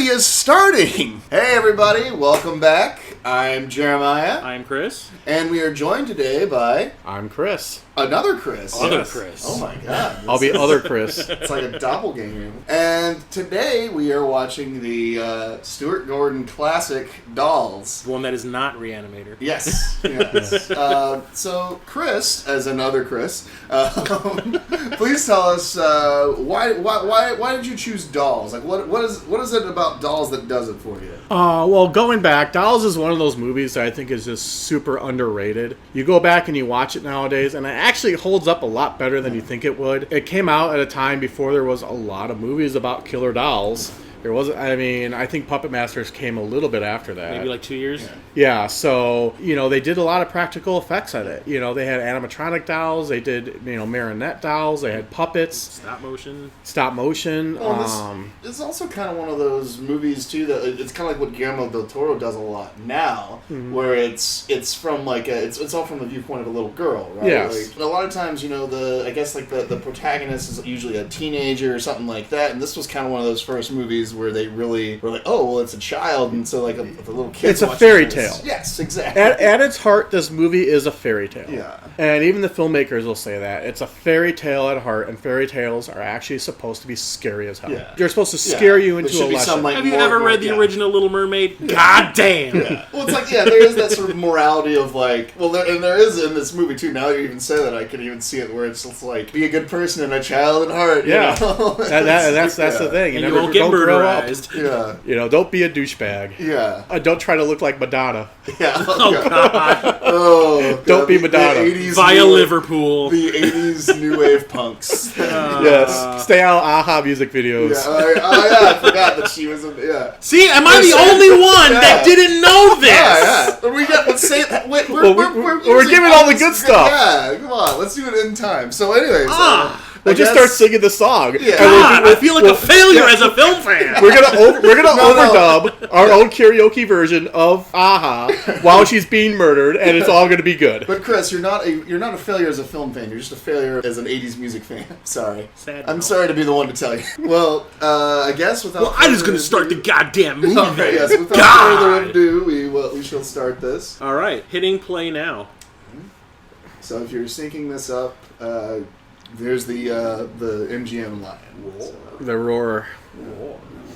is starting! Hey everybody, welcome back. I'm Jeremiah. I'm Chris. And we are joined today by... I'm Chris. Another Chris. Other Chris. Oh my god. I'll be other Chris. It's like a doppelganger. And today we are watching the Stuart Gordon classic Dolls. The one that is not Reanimator. Yes. Yes. So Chris, as another Chris, please tell us why did you choose Dolls? Like what is it about Dolls that does it for you? Well, going back, Dolls is one of those movies that I think is just super underrated. You go back and you watch it nowadays, and it actually holds up a lot better than you think it would. It came out at a time before there was a lot of movies about killer dolls. There wasn't, I think Puppet Masters came a little bit after that. Maybe like 2 years? Yeah, so, they did a lot of practical effects at it. They had animatronic dolls, they did, marionette dolls, they had puppets. Stop motion. Well, it's also kind of one of those movies, too, that it's kind of like what Guillermo del Toro does a lot now, where it's from it's all from the viewpoint of a little girl, right? Yes. Like, a lot of times, the protagonist is usually a teenager or something like that, and this was kind of one of those first movies where they really were like, oh, well, it's a child, and so the little kid. It's a fairy tale. Yes, exactly. At its heart, this movie is a fairy tale. Yeah. And even the filmmakers will say that. It's a fairy tale at heart, and fairy tales are actually supposed to be scary as hell. Yeah. They're supposed to scare you into a lesson. Have you ever read the original Little Mermaid? Yeah. God damn! Yeah. Well, it's there is that sort of morality of there is in this movie too, now you even say that, I can even see it, where it's just be a good person and a child at heart. Yeah. That's the thing. You won't get murderized. Yeah. Don't be a douchebag. Yeah. Don't try to look like Madonna. Yeah. Oh, God. Oh, God. Don't be Madonna. Via Liverpool. The 80s new wave punks. Yes. Stay out of AHA music videos. Yeah. I forgot that she was See, am I the only one that didn't know this? Yeah. We're giving all the good stuff. Yeah, come on. Let's do it in time. So anyways... We'll just start singing the song. Yeah. God, I feel like a failure as a film fan. We're gonna overdub our own karaoke version of AHA while she's being murdered, and it's all gonna be good. But Chris, you're not a failure as a film fan. You're just a failure as an '80s music fan. Sorry. I'm sorry to be the one to tell you. Well, I guess without. I'm just gonna start the goddamn movie. Okay, yes. Without further ado, we shall start this. All right, hitting play now. So if you're syncing this up. There's the MGM lion. So. The roar.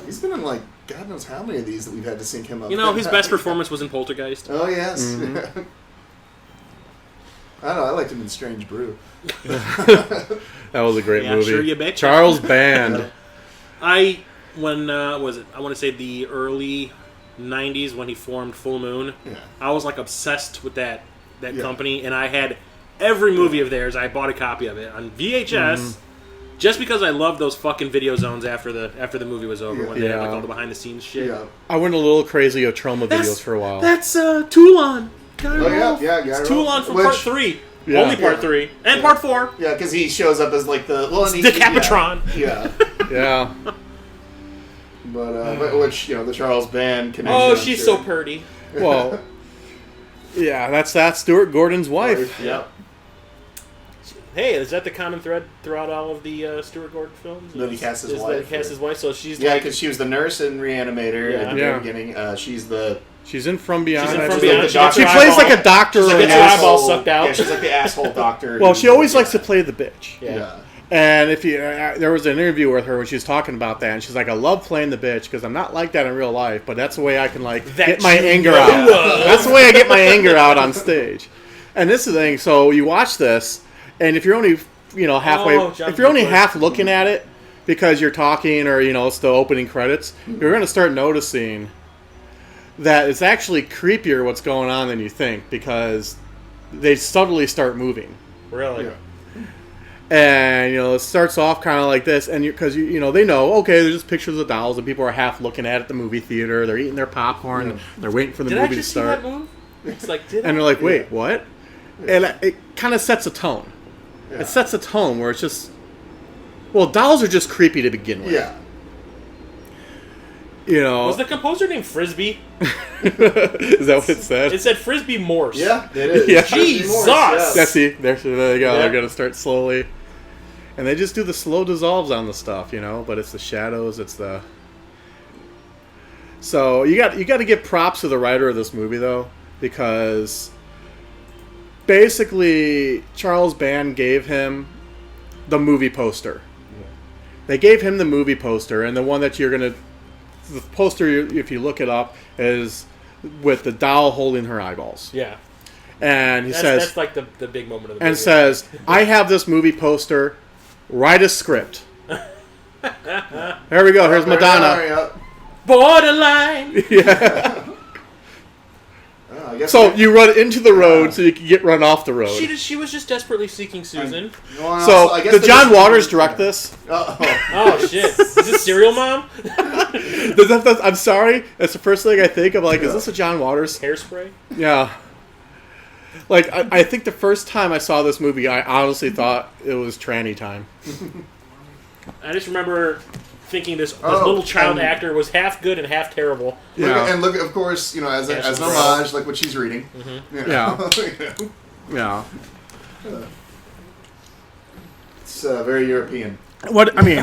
He's been in God knows how many of these that we've had to sync him up. His best performance was in Poltergeist. Oh yes. Mm-hmm. I don't know. I liked him in Strange Brew. That was a great movie. Sure you bet. Charles Band. I want to say the early '90s when he formed Full Moon. Yeah. I was obsessed with that company, and I had. Every movie of theirs, I bought a copy of it on VHS, just because I loved those fucking video zones after the movie was over when they had all the behind the scenes shit. Yeah. I went a little crazy of Trauma videos for a while. That's Toulon. Yeah. It's Toulon from part 3. Yeah. Only part 3 and part 4. Yeah, because he shows up as the Decapitron. Yeah. Yeah. But which the Charles Band connection. Oh, she's so purty. Well. Yeah, that's Stuart Gordon's wife. Yep. Hey, is that the common thread throughout all of the Stuart Gordon films? That he cast his wife. That he cast his wife, so she's because she was the nurse in Reanimator at the very beginning. She's in From Beyond. She's in From Beyond. She plays like a doctor. She gets her eyeball sucked out. Yeah, she's like the asshole doctor. Well, she always likes to play the bitch. Yeah. And if you, there was an interview with her when she was talking about that, and she's like, "I love playing the bitch because I'm not like that in real life, but that's the way I can get my anger out. That's the way I get my anger out on stage." And this is the thing. So you watch this, and if you're only halfway, if you're only half looking at it because you're talking or it's the opening credits, you're going to start noticing that it's actually creepier what's going on than you think because they subtly start moving. Really. Yeah. And, it starts off kind of like this, and because, they know, okay, there's just pictures of dolls, and people are half looking at it at the movie theater, they're eating their popcorn, they're waiting for the movie to start. See that move? It's and they're like, wait, what? And it kind of sets a tone. Yeah. It sets a tone where it's just, dolls are just creepy to begin with. Yeah. Was the composer named Frisbee? Is that what it said? It said Frisbee Morse. Yeah, it is. Yeah. Jesus! There you go. Yeah. They're going to start slowly. And they just do the slow dissolves on the stuff, but it's the shadows, it's the... So you got to give props to the writer of this movie though, because basically Charles Band gave him the movie poster. Yeah. They gave him the movie poster, and the one that the poster, if you look it up, is with the doll holding her eyeballs. Yeah. And that's like the big moment of the movie. And says, I have this movie poster, write a script. There we go, here's Madonna. Borderline! Yeah. So you run into the road so you can get run off the road. She was just desperately seeking Susan. So did John Waters direct this? Oh shit! Is this Serial Mom? I'm sorry. That's the first thing I think of. Like, is this a John Waters? Hairspray? Yeah. Like, I think the first time I saw this movie, I honestly thought it was tranny time. I just remember thinking this little child actor was half good and half terrible. Yeah. Look, of course, as an homage, like what she's reading. Mm-hmm. Yeah. It's very European. What I think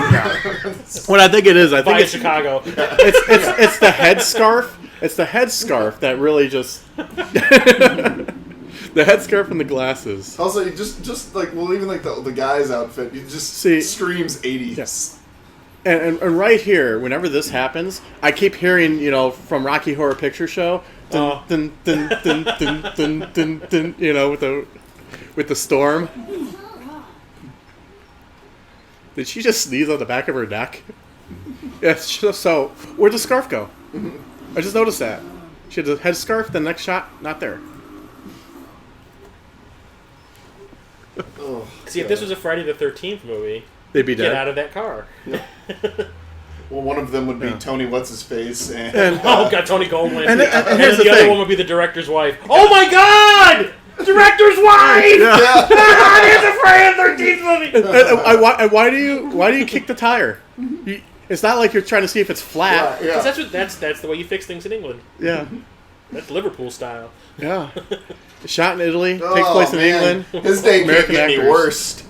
it is, I think it's Chicago. It's the headscarf. It's the headscarf that really just the headscarf and the glasses. Also, just like even like the guy's outfit, you just screams 80s. Yes. And right here, whenever this happens, I keep hearing, from Rocky Horror Picture Show, dun, dun, dun, dun, dun, dun, dun, dun, with the storm. Did she just sneeze on the back of her neck? Yes. So where'd the scarf go? I just noticed that. She had the headscarf, the next shot, not there. See, if this was a Friday the 13th movie, they'd be dead. Get out of that car. Yeah. Well, one of them would be Tony What's-His-Face. And Tony Goldwyn. And here's the other one would be the director's wife. Oh my god! Director's wife! Yeah. There's a Friday the 13th movie! And why do you kick the tire? It's not like you're trying to see if it's flat. Yeah. That's the way you fix things in England. Yeah. That's Liverpool style. Yeah. Shot in Italy, takes place in England. His day can't get any worse.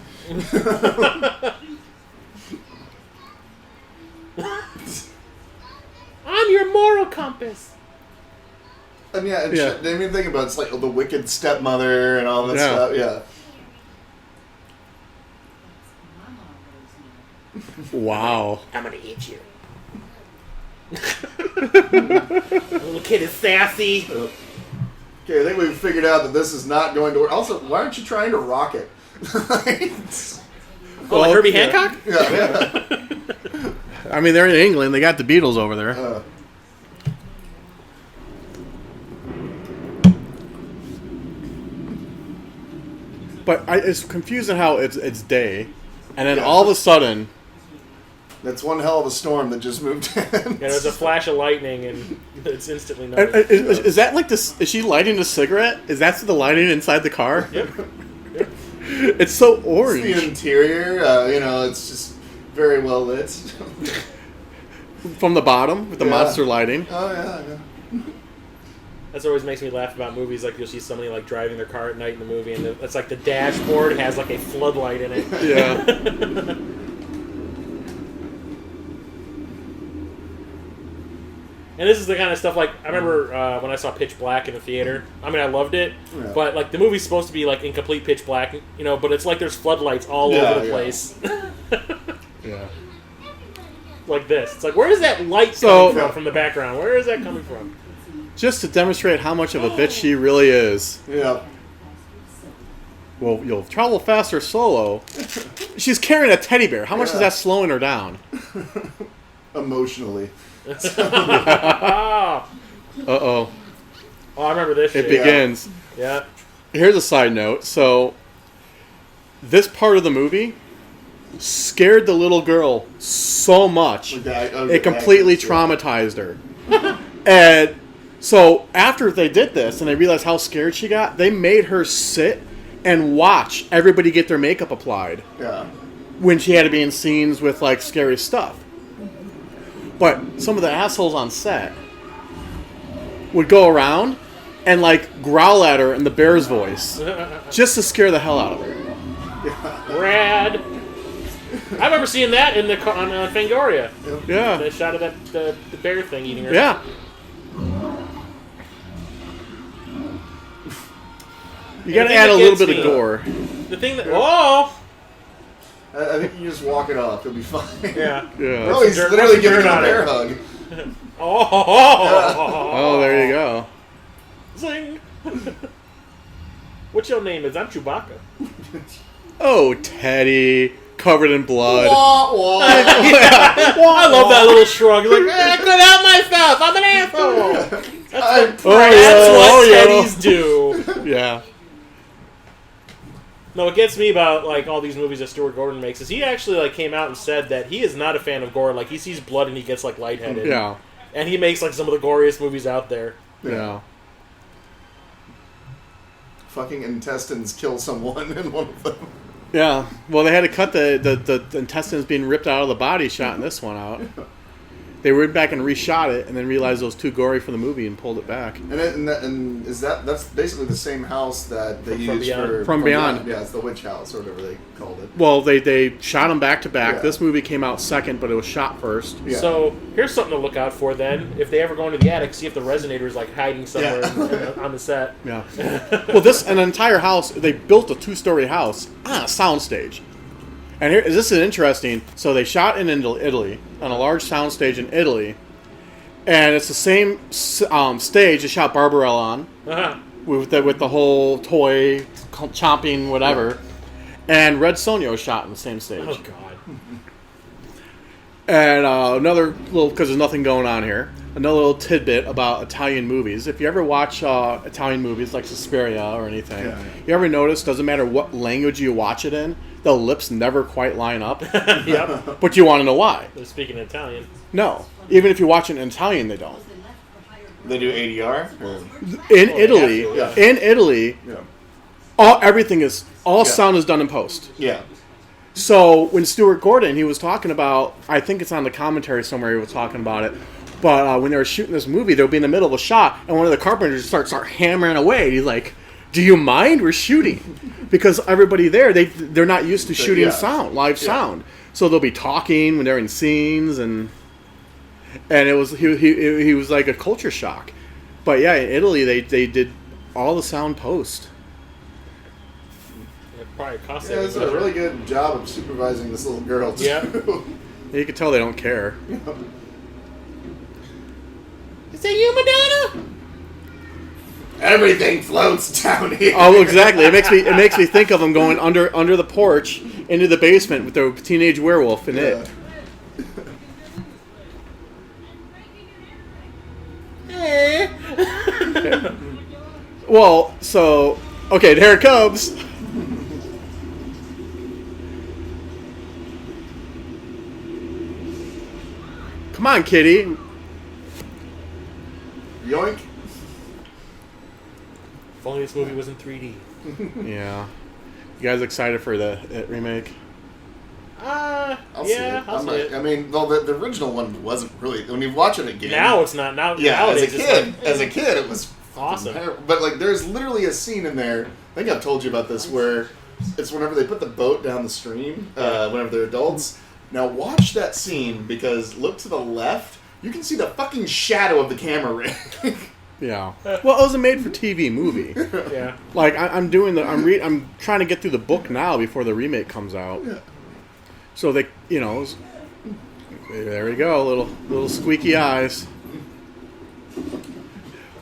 I'm your moral compass. And think about it's like the wicked stepmother and all that stuff. Yeah. Wow. I'm gonna eat you. The little kid is sassy. Okay, I think we've figured out that this is not going to work. Also, why aren't you trying to rock it? Like Herbie Hancock? Yeah. I mean, they're in England. They got the Beatles over there. But it's confusing how it's day, and then all of a sudden... That's one hell of a storm that just moved in. Yeah, there's a flash of lightning, and it's instantly nothing. Is that like this? Is she lighting a cigarette? Is that the lighting inside the car? Yep. It's so orange. It's the interior, it's just very well lit. From the bottom with the monster lighting. Oh yeah. That's always makes me laugh about movies. Like you'll see somebody like driving their car at night in the movie, and it's like the dashboard has like a floodlight in it. Yeah. And this is the kind of stuff, like, I remember when I saw Pitch Black in the theater. I mean, I loved it, but, like, the movie's supposed to be, like, in complete pitch black, but it's like there's floodlights all over the place. Yeah. Like this. It's like, where is that light coming from the background? Where is that coming from? Just to demonstrate how much of a bitch she really is. Yeah. Well, you'll travel faster solo. She's carrying a teddy bear. How much is that slowing her down? Emotionally. Uh-oh. Oh, I remember this shit. It begins. Yeah. Here's a side note. So, this part of the movie scared the little girl so much, it completely traumatized her. And so, after they did this and they realized how scared she got, they made her sit and watch everybody get their makeup applied. Yeah. When she had to be in scenes with, like, scary stuff. But some of the assholes on set would go around and, like, growl at her in the bear's voice just to scare the hell out of her. Rad. I remember seeing that on Fangoria. Yeah. The shot of that the bear thing eating her. Yeah. You gotta add a little bit of gore. The thing that I think you just walk it off. It'll be fine. Yeah. Oh, he's literally giving him a bear hug. Oh, there you go. Zing. What's your name? I'm Chewbacca. Oh, Teddy, covered in blood. Wah, wah. I love that little shrug. He's like, I could help myself. I'm an asshole. That's what Teddies do. Yeah. No, what gets me about like all these movies that Stuart Gordon makes is he actually like came out and said that he is not a fan of gore. Like he sees blood and he gets like lightheaded. Yeah. And he makes like some of the goriest movies out there. Yeah. Fucking intestines kill someone in one of them. Yeah. Well, they had to cut the intestines being ripped out of the body shot in this one out. They went back and reshot it, and then realized it was too gory for the movie and pulled it back. And is that's basically the same house that they used for From Beyond. Yeah, it's the witch house or whatever they called it. Well, they shot them back to back. Yeah. This movie came out second, but it was shot first. Yeah. So here's something to look out for then. If they ever go into the attic, see if the resonator is like hiding somewhere on the set. Yeah. Well, an entire house. They built a 2-story house on a soundstage. And this is interesting. So they shot in Italy on a large soundstage in Italy, and it's the same stage they shot Barbarella on with the whole toy chomping whatever, and Red Sonja was shot in the same stage. Oh God. And another little, because there's nothing going on here, another little tidbit about Italian movies. If you ever watch Italian movies like Suspiria or anything, you ever notice, doesn't matter what language you watch it in, the lips never quite line up. Yep. But you want to know why. They're speaking Italian. No. Even if you watch it in Italian, they don't. They do ADR? In Italy, everything is, sound is done in post. Yeah. So when Stuart Gordon, he was talking about, I think it's on the commentary somewhere he was talking about it, but when they were shooting this movie, they would be in the middle of a shot, and one of the carpenters start hammering away. He's like, "Do you mind? We're shooting," because everybody there, they're not used to shooting live sound. So they'll be talking when they're in scenes, and it was he was like a culture shock. But yeah, in Italy they did all the sound post. Probably cost they did a really good job of supervising this little girl too. Yeah. You can tell they don't care. Is that you, Madonna? Everything floats down here. Oh, exactly. It makes me think of them going under the porch into the basement with the teenage werewolf in it. Hey. Well, so okay, there it comes. Come on, kitty. Yoink. If only this movie was in 3D. Yeah. You guys excited for the remake? I'll see it. I mean, well, the original one wasn't really. When you watch it again, now it's not. Now, yeah. nowadays As a kid, it was awesome. But like, there's literally a scene in there. I think I've told you about this, where it's whenever they put the boat down the stream. Whenever they're adults. Now watch that scene, because look to the left. You can see the fucking shadow of the camera rig. Yeah. Well, it was a made-for-TV movie. Yeah. Like I'm trying to get through the book now before the remake comes out. Yeah. So they, there we go, little squeaky eyes.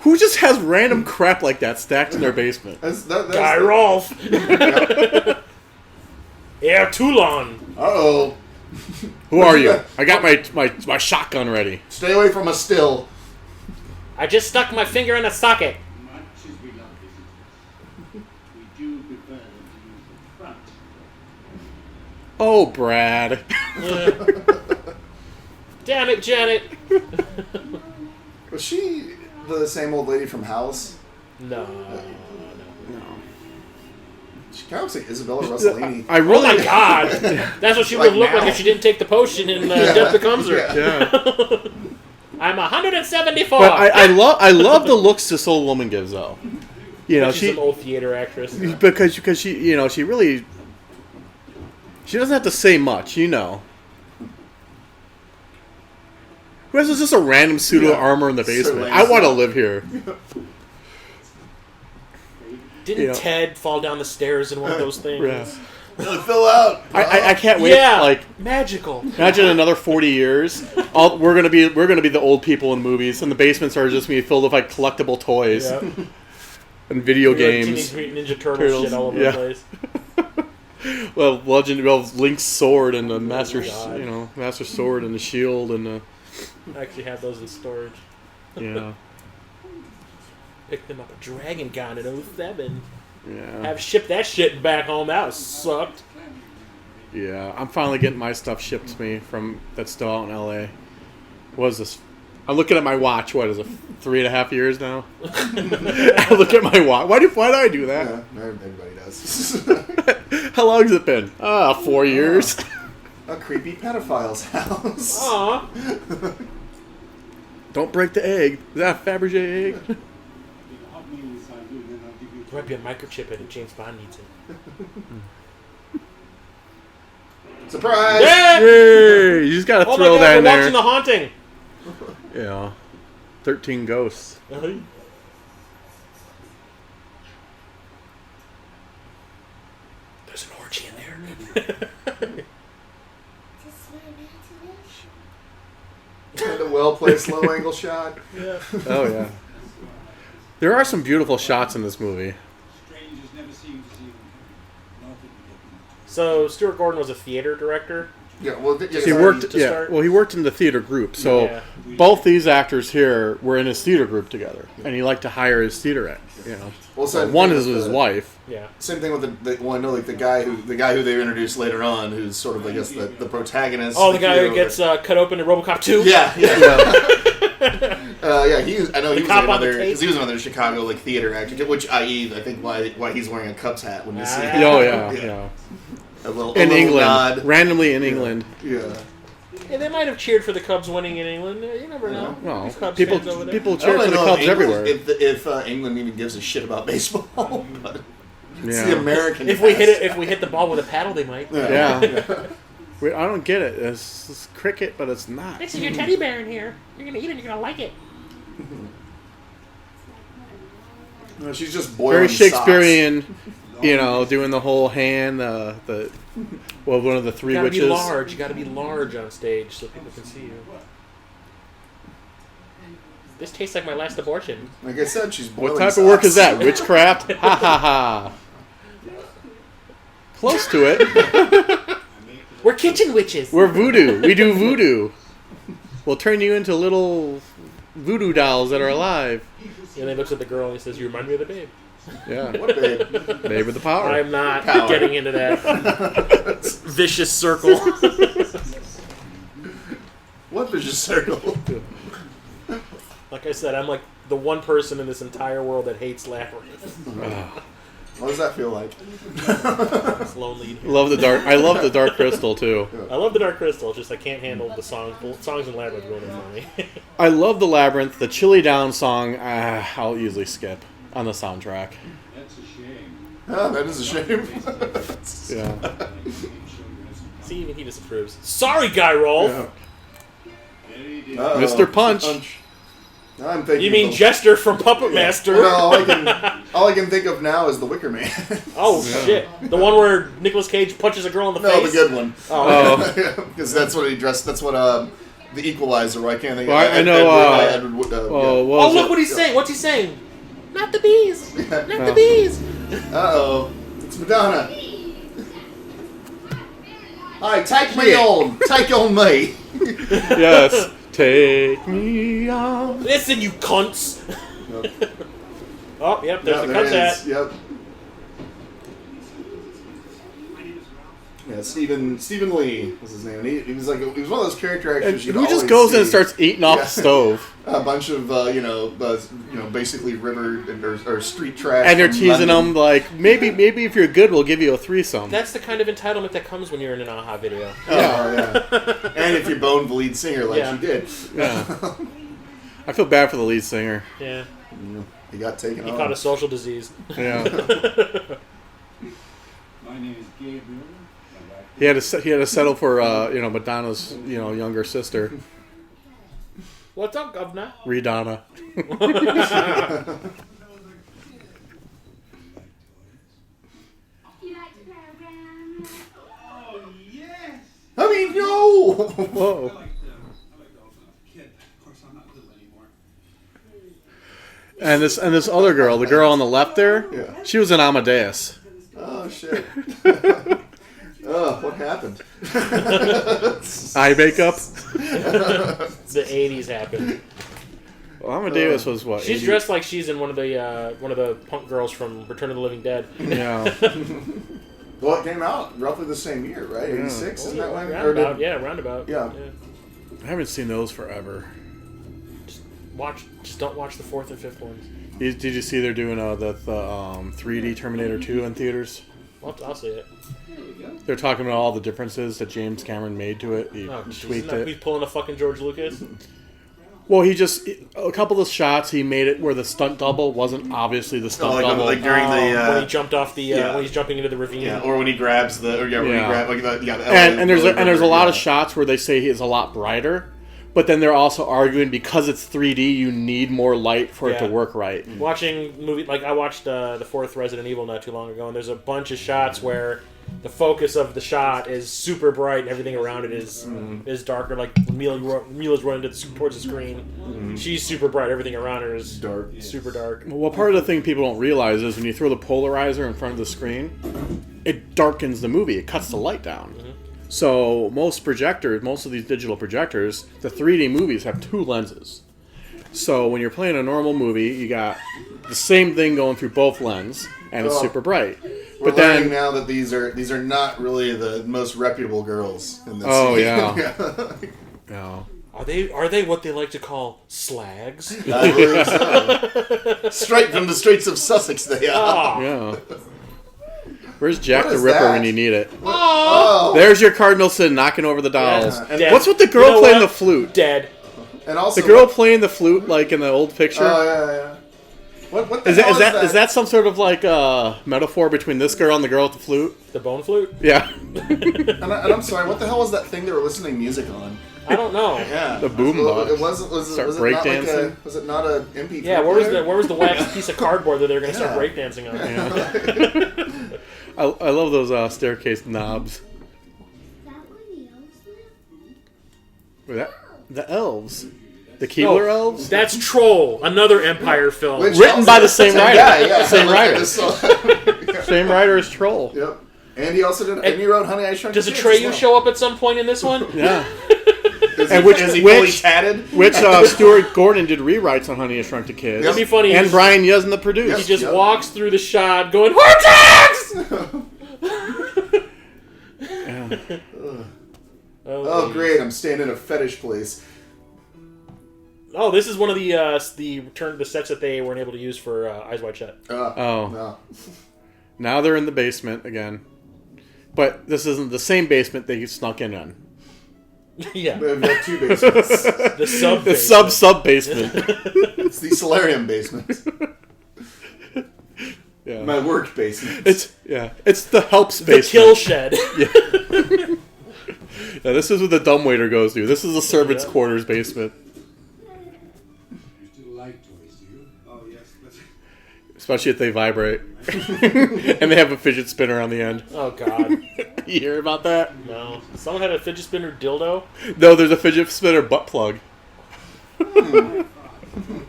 Who just has random crap like that stacked in their basement? That's Guy Rolfe. Air Toulon. Uh-oh. Who are you? I got my shotgun ready. Stay away from us still. I just stuck my finger in a socket. Much as we love visitors, we do prefer them to use the front. Oh, Brad. Damn it, Janet. Was she the same old lady from House? No. She kind of looks like Isabella Rossellini. Oh my God! That's what she would look now. like if she didn't take the potion in Death Becomes Her. Yeah. I'm 174. But I love the looks this old woman gives, though. She's an old theater actress. Because she really She doesn't have to say much, you know. Who has just a random pseudo armor in the basement? I want to live here. Didn't Ted fall down the stairs in one of those things? Yeah. Fill out. I can't wait. Yeah, Like magical. imagine another 40 years. We're gonna be the old people in movies, and the basements are just gonna be filled with like collectible toys and video games. Teenage Mutant Ninja Turtles shit all over the place. Well, Link's sword and the Master Sword and the shield and the. I actually have those in storage. Yeah. Picked them up a Dragon Con in 07. Yeah. Have shipped that shit back home. That sucked. Yeah, I'm finally getting my stuff shipped to me from that's still out in LA. What is this? I'm looking at my watch. What is it? 3.5 years now. I look at my watch. Why do I do that? Yeah, everybody does. How long has it been? 4 years. A creepy pedophile's house. Aw. Don't break the egg. Is that a Fabergé egg? There might be a microchip in it. James Bond needs it. Surprise! Yeah! Yay! You just gotta throw that in we're there. watching The Haunting. Yeah. 13 ghosts. There's an orgy in there. Kind of well-placed low-angle shot. Yeah. Oh, yeah. There are some beautiful shots in this movie. So Stuart Gordon was a theater director. Yeah, well, He worked in the theater group. So both these actors here were in his theater group together, and he liked to hire his theater act. Well, so one is his wife. Yeah. Same thing with the guy who they introduced later on, who's sort of I guess the protagonist. Oh, the guy who gets cut open in RoboCop 2. Yeah. He was another because he was another Chicago theater actor, which I think why he's wearing a Cubs hat when you see him. Oh yeah. A little England, nod. randomly in England. Yeah. Yeah, they might have cheered for the Cubs winning in England. You never know. No, Cubs people fans over there. cheer for the Cubs everywhere. If England even gives a shit about baseball, but it's the American. If we hit the ball with a paddle, they might. Yeah. I don't get it. It's cricket, but it's not. This is your teddy bear in here. You're gonna eat it. You're gonna like it. No, she's just boiling. Very Shakespearean. Doing the whole hand. One of the three witches. You gotta be large on stage so people can see you. This tastes like my last abortion. Like I said, she's boiling. What type of work is that? Witchcraft? Ha ha ha. Close to it. We're kitchen witches. We're voodoo. We do voodoo. We'll turn you into little voodoo dolls that are alive. And he looks at the girl and he says, "You remind me of the babe." Yeah. What babe? Babe with the power. I'm not getting into that vicious circle. What vicious circle? Like I said, I'm like the one person in this entire world that hates Labyrinth. What does that feel like? It's lonely. Love the dark. I love the Dark Crystal too. I love the Dark Crystal. It's just I can't handle the songs. The songs in Labyrinth ruin it for me. I love the Labyrinth. The Chilly Down song, I'll easily skip on the soundtrack. That's a shame. Oh, that is a shame. Yeah. See, even he disapproves. Sorry, Guy Rolfe. Yeah. Mr. Punch. I'm thinking. You mean Jester from Puppet Master? Well, all I can think of now is the Wicker Man. Oh shit! The one where Nicolas Cage punches a girl in the face. No, the good one. Oh, because that's what he dressed. That's what the Equalizer. I can't think. Well, I know. Oh, look what he's saying. What's he saying? Not the bees. Not the bees. Uh-oh. It's Madonna. Hi, take me on. Take on me. Yes. Take me on. Listen, you cunts. Yep. Oh, yep, there's the cunt hat. Yep. Yeah, Stephen Lee was his name. He was one of those character actors. Who just goes in and starts eating off the stove? A bunch of basically river or street trash. And they're teasing them like maybe if you're good, we'll give you a threesome. That's the kind of entitlement that comes when you're in an AHA video. Yeah. And if you boned the lead singer like you did. Yeah. I feel bad for the lead singer. Yeah. He got taken He on. caught a social disease. Yeah. My name is Gabriel. He had to settle for Madonna's younger sister, What's up, governor? Rihanna. I mean, no. Whoa. And this other girl, the girl on the left there, Yeah. she was in Amadeus. Oh shit. Oh, what happened? Eye makeup. The 80s happened. Well, Amadeus was what? She's 80? dressed like she's in one of the punk girls from Return of the Living Dead. Yeah. Well, it came out roughly the same year, right? 86, isn't that when? Roundabout, roundabout. Yeah. I haven't seen those forever. Just don't watch the fourth and fifth ones. Did you see they're doing the 3D Terminator 2 in theaters? I'll see it. They're talking about all the differences that James Cameron made to it. He tweaked it. He's pulling a fucking George Lucas. Well, a couple of shots, he made it where the stunt double wasn't obviously the stunt double. Like during when he jumped off the when he's jumping into the ravine. or when he grabs the and there's a lot of shots where they say he is a lot brighter, but then they're also arguing because it's 3D, you need more light for it to work right. Watching movie I watched the fourth Resident Evil not too long ago, and there's a bunch of shots where the focus of the shot is super bright and everything around it is darker. Like Mila's running towards the screen. She's super bright. Everything around her is dark, super dark. Well, part of the thing people don't realize is when you throw the polarizer in front of the screen, it darkens the movie. It cuts the light down. So most of these digital projectors, the 3D movies have two lenses. So when you're playing a normal movie, you got the same thing going through both lenses, and it's super bright. We're learning now that these are not really the most reputable girls in this. Oh yeah. No. Are they what they like to call slags? I believe so. Straight from the streets of Sussex, they are. Yeah. Where's Jack What the is Ripper that? when you need it? Oh. There's your Cardinal Sin knocking over the dolls. Dead. What's with the girl You know playing what? the flute? Dead. And also The girl playing the flute, like in the old picture. Oh yeah. What the Is hell that that some sort of like metaphor between this girl and the girl with the flute? The bone flute? Yeah. And I'm sorry. What the hell was that thing they were listening to music on? I don't know. Yeah, The boombox. It was Start it not like breakdancing? was it not a MP3? Yeah, where player? was the wax piece of cardboard that they were going to start Yeah. breakdancing on? I love those staircase knobs. The elves. The Keebler elves? That's Troll, another Empire film. Which Written by also- the same writer. guy, yeah, Same look at writer. this song. Same writer as Troll. Yep. And he also did. And he wrote "Honey, I Shrunk the Does Kids" Atreyu as well. show up at some point in this one? Yeah. And is he fully tatted? Which Stuart Gordon did rewrites on Honey I Shrunk the Kids. That'd be funny. And Brian Yuzna the producer. He just Yep. walks through the shot going, Hortax! Oh, great! I'm staying in a fetish place. Oh, this is one of the sets that they weren't able to use for Eyes Wide Shut. Oh. No. Now they're in the basement again. But this isn't the same basement they snuck in on. Yeah. We've got two basements. The sub. The sub basement. It's the solarium basement. Yeah. My work basement. It's the helps The basement. kill shed. Yeah, this is what the dumbwaiter goes to. This is the servants' quarters basement. You still like toys, do you? Oh, yes. Especially if they vibrate. And they have a fidget spinner on the end. Oh, God. You hear about that? No. Someone had a fidget spinner dildo? No, there's a fidget spinner butt plug. Everything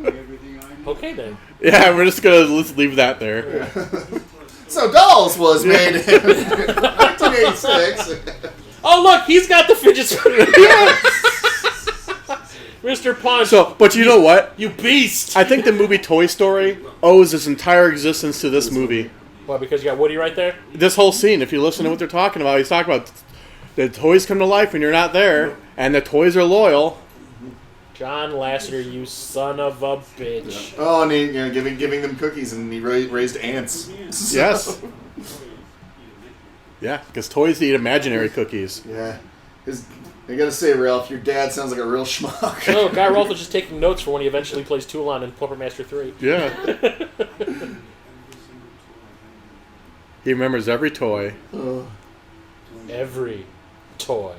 I know. Okay, then. Yeah, let's leave that there. So Dolls was made in 1986. Oh, look, he's got the fidget spinner. Mr. Punch. So, but you know what? You beast. I think the movie Toy Story owes its entire existence to this movie. Well, because you got Woody right there? This whole scene, if you listen to what they're talking about, he's talking about the toys come to life when you're not there, and the toys are loyal. John Lasseter, you son of a bitch. Oh, and he, giving them cookies, and he raised ants. Yes. Yeah, because toys eat imaginary cookies. Yeah. I gotta say, Ralph, your dad sounds like a real schmuck. Oh, Guy Rolfe is just taking notes for when he eventually plays Toulon in Puppet Master 3. Yeah. He remembers every toy. every toy.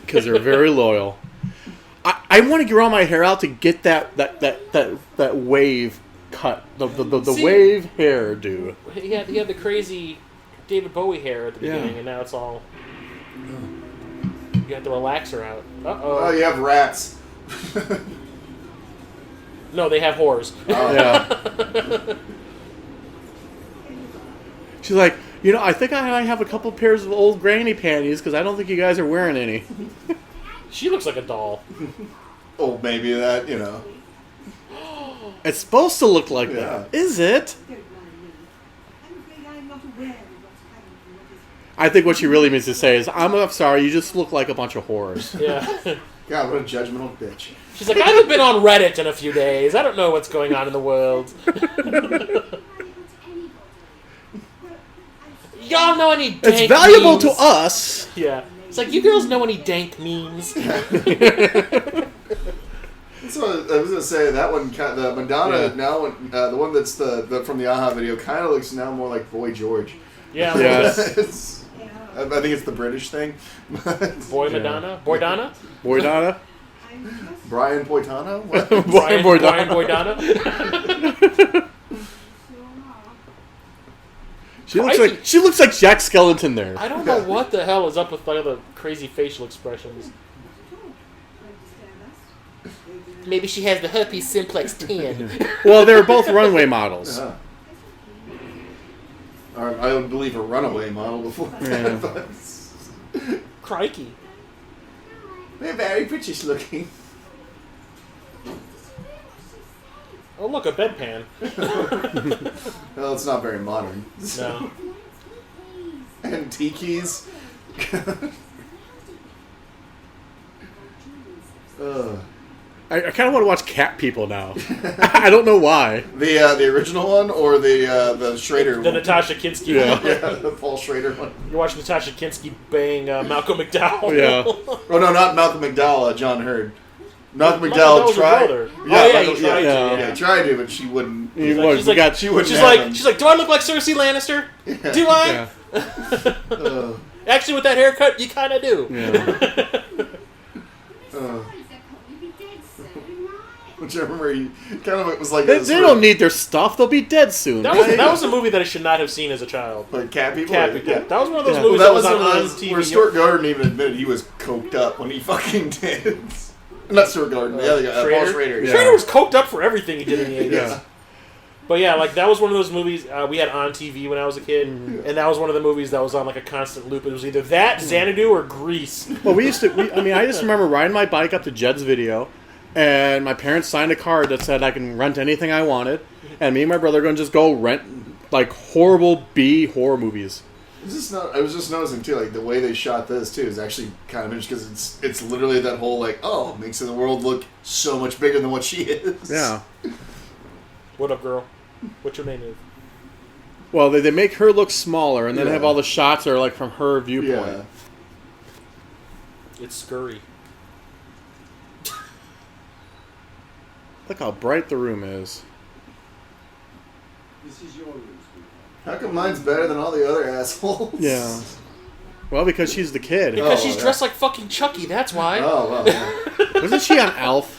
Because they're very loyal. I want to grow my hair out to get that wave cut, the wave hairdo. He had the crazy David Bowie hair at the beginning, and now it's all. You got the relaxer out. Oh, you have rats. No, they have whores. Oh. Yeah. She's like, I think I have a couple pairs of old granny panties because I don't think you guys are wearing any. She looks like a doll. Oh, maybe that, It's supposed to look like that. Is it? I think what she really means to say is, I'm sorry, you just look like a bunch of whores. Yeah. God, what a judgmental bitch. She's like, I haven't been on Reddit in a few days. I don't know what's going on in the world. Y'all know any dank It's valuable memes? to us. Yeah. It's like, you girls know any dank memes? So I was gonna say that one, the Madonna now, the one that's the from the Aha video, kind of looks now more like Boy George. Yeah. Yes. I think it's the British thing. Boy Madonna? Boy Donna? Boy Donna? Brian Boitano? What? Brian Brian Boy Donna? She looks like Jack Skellington there. I don't know what the hell is up with all the crazy facial expressions. Maybe she has the herpes simplex 10. Well, they're both runway models. Yeah. Or I would believe a runaway model before that. But Crikey. they're very British looking. Oh, look, a bedpan. Well, it's not very modern. No. And tikis. I kind of want to watch Cat People now. I don't know why. The original one or the Schrader The one? Natasha Kinski Yeah. one. Yeah, the Paul Schrader one. You're watching Natasha Kinski bang Malcolm McDowell. Yeah. Oh no, not Malcolm McDowell. John Hurd. Malcolm Malcolm McDowell McDowell's her tried. brother. Yeah, Oh, yeah, Malcolm- he tried to, yeah, he tried to, but she wouldn't. He like- was. she's We like- got- She wouldn't. She's have like, him. do I look like Cersei Lannister? Yeah. Do I? Yeah. Actually, with that haircut, you kind of do. Yeah. Which I remember, he kind of it was like They this don't need their stuff. They'll be dead soon. That was a movie that I should not have seen as a child. like Cat People. Cat People. That was one of those Yeah. movies Well, that was one on of those TV. where Stuart Gordon even admitted he was coked up when he fucking did. Not Stuart Gordon, the other guy, Paul Schrader? Schrader. Yeah. Schrader was coked up for everything he did in the 80s. Yeah. But yeah, like that was one of those movies we had on TV when I was a kid, and that was one of the movies that was on like a constant loop. It was either that, Xanadu, or Grease. Well, I just remember riding my bike up to Jed's video, and my parents signed a card that said I can rent anything I wanted, and me and my brother are going to just go rent like horrible B horror movies. I was just noticing too, like the way they shot this too is actually kind of interesting because it's literally that whole like, oh, makes the world look so much bigger than what she is. Yeah. What up, girl? What's your name? Well, they make her look smaller, and then Yeah. have all the shots that are like from her viewpoint. Yeah. It's Scurry. Look how bright the room is. This is your room, sweetheart. How come mine's better than all the other assholes? Yeah. Well, because she's the kid. Because Oh, she's yeah. dressed like fucking Chucky, that's why. Oh well. Yeah. Wasn't she on Elf?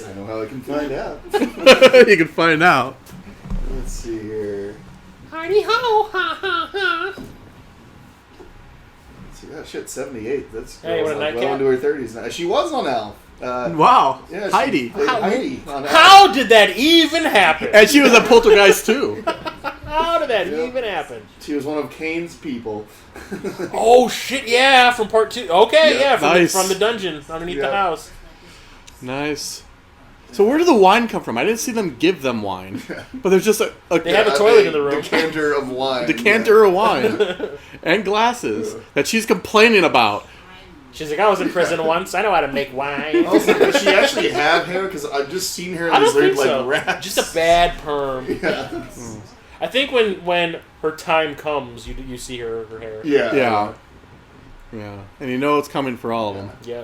I know how I can find out. You can find out. Let's see here. Heidi ho, ha ha ha. Let's see, shit, 78. That's Hey, what a like nightcap. well into her 30s now. She was on Alf. Wow. Yeah, Heidi. She played Heidi on Alf. How did that even happen? And she was a poltergeist too. How did that Yep. even happen? She was one of Kane's people. Oh shit! Yeah, from part 2. Okay, Yeah, from, nice. from the dungeon underneath the Yeah. house. Nice. So where did the wine come from? I didn't see them give them wine. But there's just a They have a toilet in the room. Decanter of wine. decanter of wine and glasses that she's complaining about. She's like, I was in prison once. I know how to make wine. Also, does she actually have hair? Because I've just seen her in I these don't weird think like so. wraps. Just a bad perm. Yeah. I think when her time comes, you see her hair. Yeah. Yeah. Yeah. And you know it's coming for all of them. Yeah.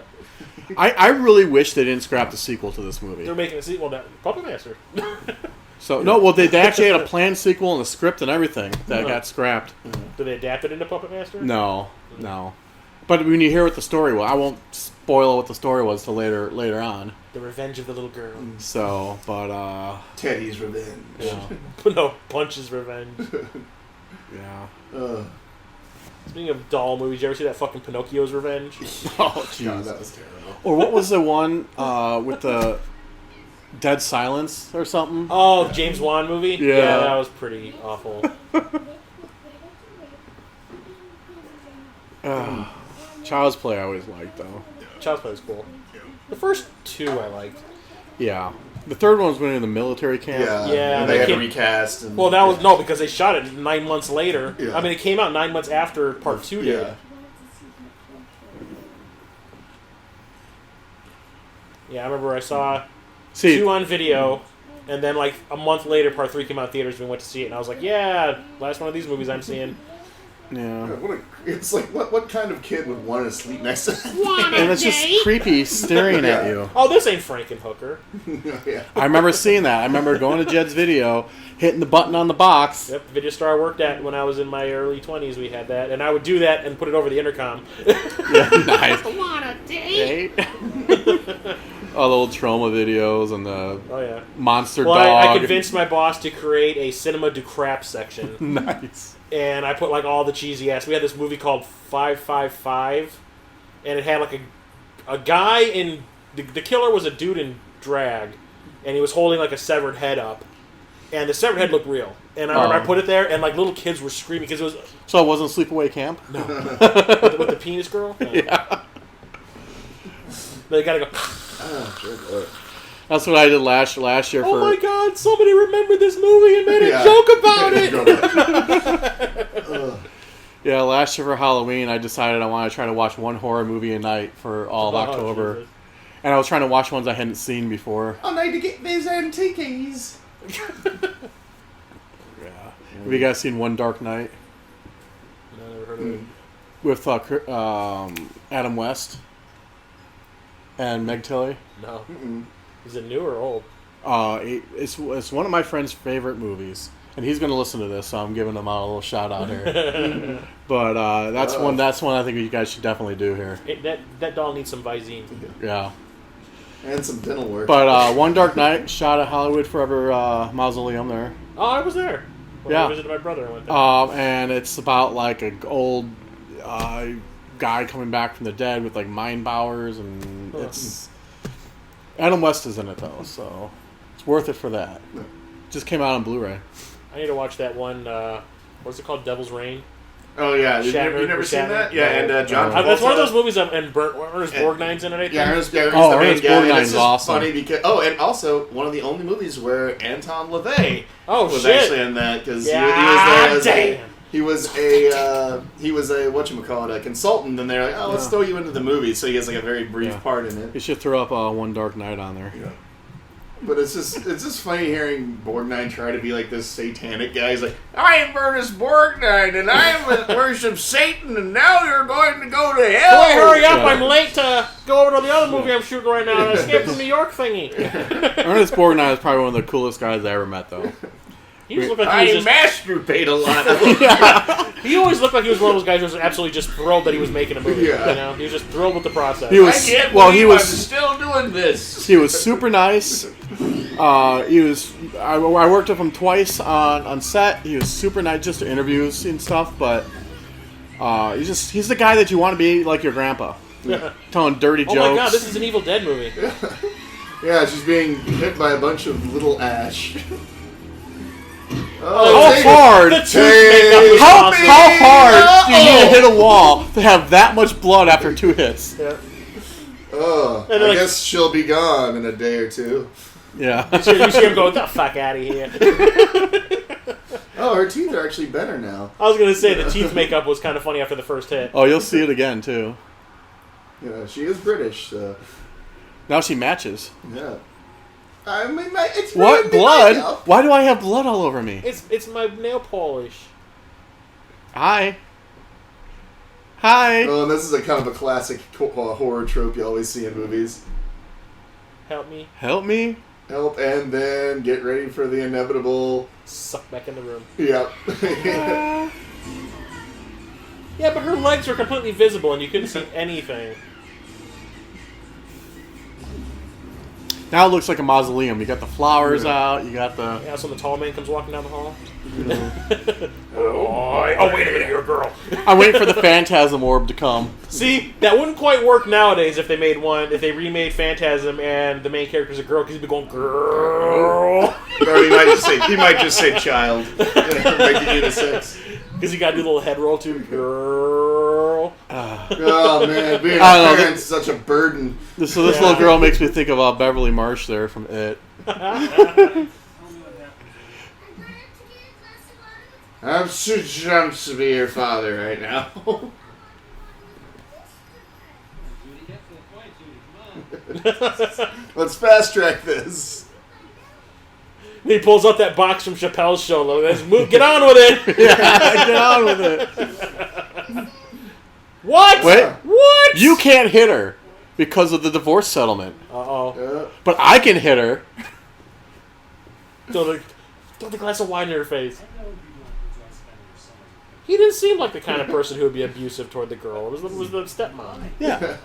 I really wish they didn't scrap the sequel to this movie. They're making a sequel now. Puppet Master. So no, well they actually had a planned sequel and a script and everything that got scrapped. Did they adapt it into Puppet Master? No. But when you hear what the story was, I won't spoil what the story was till later on. The Revenge of the Little Girl. So, but Teddy's Revenge. yeah. No, Punch's Revenge. Yeah. Speaking of doll movies, you ever see that fucking Pinocchio's Revenge? Oh, jeez. God, that was terrible. Or what was the one with the Dead Silence or something? Oh, the James Wan movie? Yeah. That was pretty awful. Child's Play I always liked, though. Child's Play was cool. The first two I liked. Yeah. The third one was when in the military camp. Yeah, and they had to recast. And, well, that was... No, because they shot it 9 months later. Yeah. I mean, it came out 9 months after Part 2 did. Yeah. Yeah, I remember I saw See, 2 on video, and then like a month later, Part 3 came out in theaters, and we went to see it, and I was like, yeah, last one of these movies I'm seeing. yeah. It's like, what kind of kid would want to sleep next to that? And it's just creepy staring at you. Oh, this ain't Frankenhooker. Yeah. I remember seeing that. I remember going to Jed's video, hitting the button on the box. Yep, the video store I worked at when I was in my early 20s, we had that, and I would do that and put it over the intercom. Yeah, nice. I want a date. All the old trauma videos and the Oh, yeah. monster Well, dog. I convinced my boss to create a cinema du crap section. Nice. And I put like all the cheesy ass. We had this movie called 555, and it had like a guy in the killer was a dude in drag, and he was holding like a severed head up, and the severed head looked real. And I remember I put it there, and like little kids were screaming because it was So it wasn't Sleepaway Camp? no with the penis girl. No. Yeah. They gotta go. Oh, good Lord. That's what I did last year for... Oh my God! Somebody remembered this movie and made a joke about it. Yeah, last year for Halloween, I decided I want to try to watch one horror movie a night for all of October. Jesus. And I was trying to watch ones I hadn't seen before. I need to get these antiques. Yeah. Have you guys seen One Dark Night? No, I never heard of it. With Adam West and Meg Tilly? No. Is it new or old? It's one of my friend's favorite movies. And he's going to listen to this, so I'm giving him a little shout out here. But that's one I think you guys should definitely do here. That doll needs some Visine. Yeah. And some dental work. But One Dark Night shot at Hollywood Forever Mausoleum there. Oh, I was there. When I visited my brother, I went there. And it's about like an old guy coming back from the dead with like mind powers, and it's Adam West is in it though, so it's worth it for that. Just came out on BluRay. I need to watch that one. What's it called? Devil's Reign. Oh yeah, you never seen that? Yeah, and John. That's one of those movies. And Ernest Borgnine's in it. I think. Yeah, Ernest the main Ernest guy. Borgnine's And it's just awesome. funny because and also one of the only movies where Anton LaVey was shit. actually in that because he was a whatchamacallit, a consultant, and they're like, oh, let's throw you into the movie, so he has like a very brief part in it. You should throw up One Dark Night on there. Yeah. But it's just funny hearing Borgnine try to be like this satanic guy. He's like, I am Ernest Borgnine, and I worship Satan, and now you're going to go to hell. Boy, hurry up! I'm late to go over to the other movie I'm shooting right now. An Escape from New York thingy. Ernest Borgnine is probably one of the coolest guys I ever met, though. He just looked like he was masturbate a lot. He always looked like he was one of those guys who was absolutely just thrilled that he was making a movie. Yeah. You know, he was just thrilled with the process. He was I'm still doing this. He was super nice. I worked with him twice on set. He was super nice, just to interviews and stuff. But he's the guy that you want to be like your grandpa, telling dirty jokes. Oh my God, this is an Evil Dead movie. Yeah, she's being hit by a bunch of little ash. How hard? How hard do you need to hit a wall to have that much blood after 2 hits? Yeah. Oh, I guess she'll be gone in a day or two. Yeah. You see him go, "Get the fuck out of here." Oh, her teeth are actually better now. I was gonna say the teeth makeup was kind of funny after the first hit. Oh, you'll see it again too. Yeah, she is British, so now she matches. yeah. I mean, it's What really blood? makeup. Why do I have blood all over me? It's my nail polish. Hi. Oh, and this is a kind of a classic horror trope you always see in movies. Help me. Help me. Help, and then get ready for the inevitable. Suck back in the room. Yep. Yeah, but her legs were completely visible and you couldn't see anything. Now it looks like a mausoleum. You got the flowers out. You got the. Yeah, so the tall man comes walking down the hall. Oh, wait a minute, you're a girl. I'm waiting for the Phantasm orb to come. See, that wouldn't quite work nowadays if they made one. If they remade Phantasm and the main character's a girl, because he'd be going girl. Or he might just say child. Making unisex. Because he got to do a little head roll too. Girl. Oh man, being a parent's such a burden. So this little girl makes me think of Beverly Marsh there from It. I'm so jumped to be your father right now. Let's fast track this. He pulls up that box from Chappelle's show. Get on with it. Yeah, get on with it. What? Wait. What? You can't hit her because of the divorce settlement. Uh-oh. But I can hit her. Throw the glass of wine in her face. He didn't seem like the kind of person who would be abusive toward the girl. It was the stepmom. Yeah.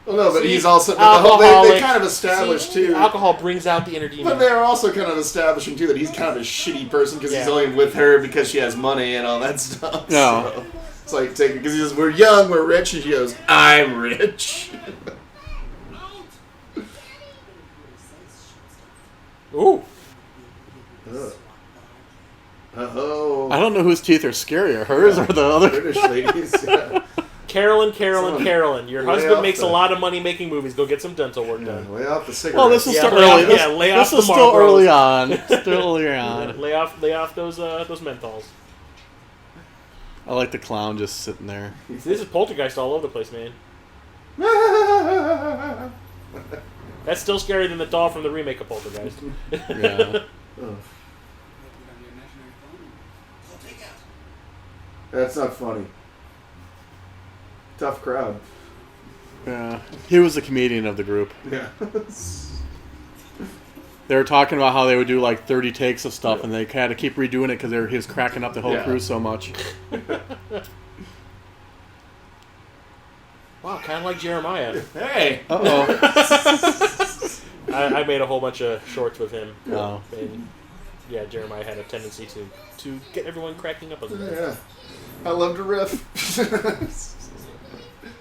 Well, no, but See, he's also... They kind of established, too... Alcohol brings out the inner demon. But they're also kind of establishing, too, that he's kind of a shitty person because he's only with her because she has money and all that stuff. No. So, it's like, because he says, we're young, we're rich, and she goes, I'm rich. Ooh. Oh. I don't know whose teeth are scarier, hers or the other. British ladies, yeah. Carolyn. Your husband makes a the- lot of money making movies. Go get some dental work done. Lay off the cigarettes. Well, this is still lay early. off- lay off This is the still Marlboros. early on. Still early on. Lay off those menthols. I like the clown just sitting there. This is Poltergeist all over the place, man. That's still scarier than the doll from the remake of Poltergeist. Yeah. That's not funny. Tough crowd. Yeah. He was the comedian of the group. Yeah. They were talking about how they would do like 30 takes of stuff, and they had to keep redoing it because he was cracking up the whole crew so much. Wow, kind of like Jeremiah. Hey. Uh-oh. I made a whole bunch of shorts with him. Oh. And yeah, Jeremiah had a tendency to get everyone cracking up a little bit. Yeah. I love to riff.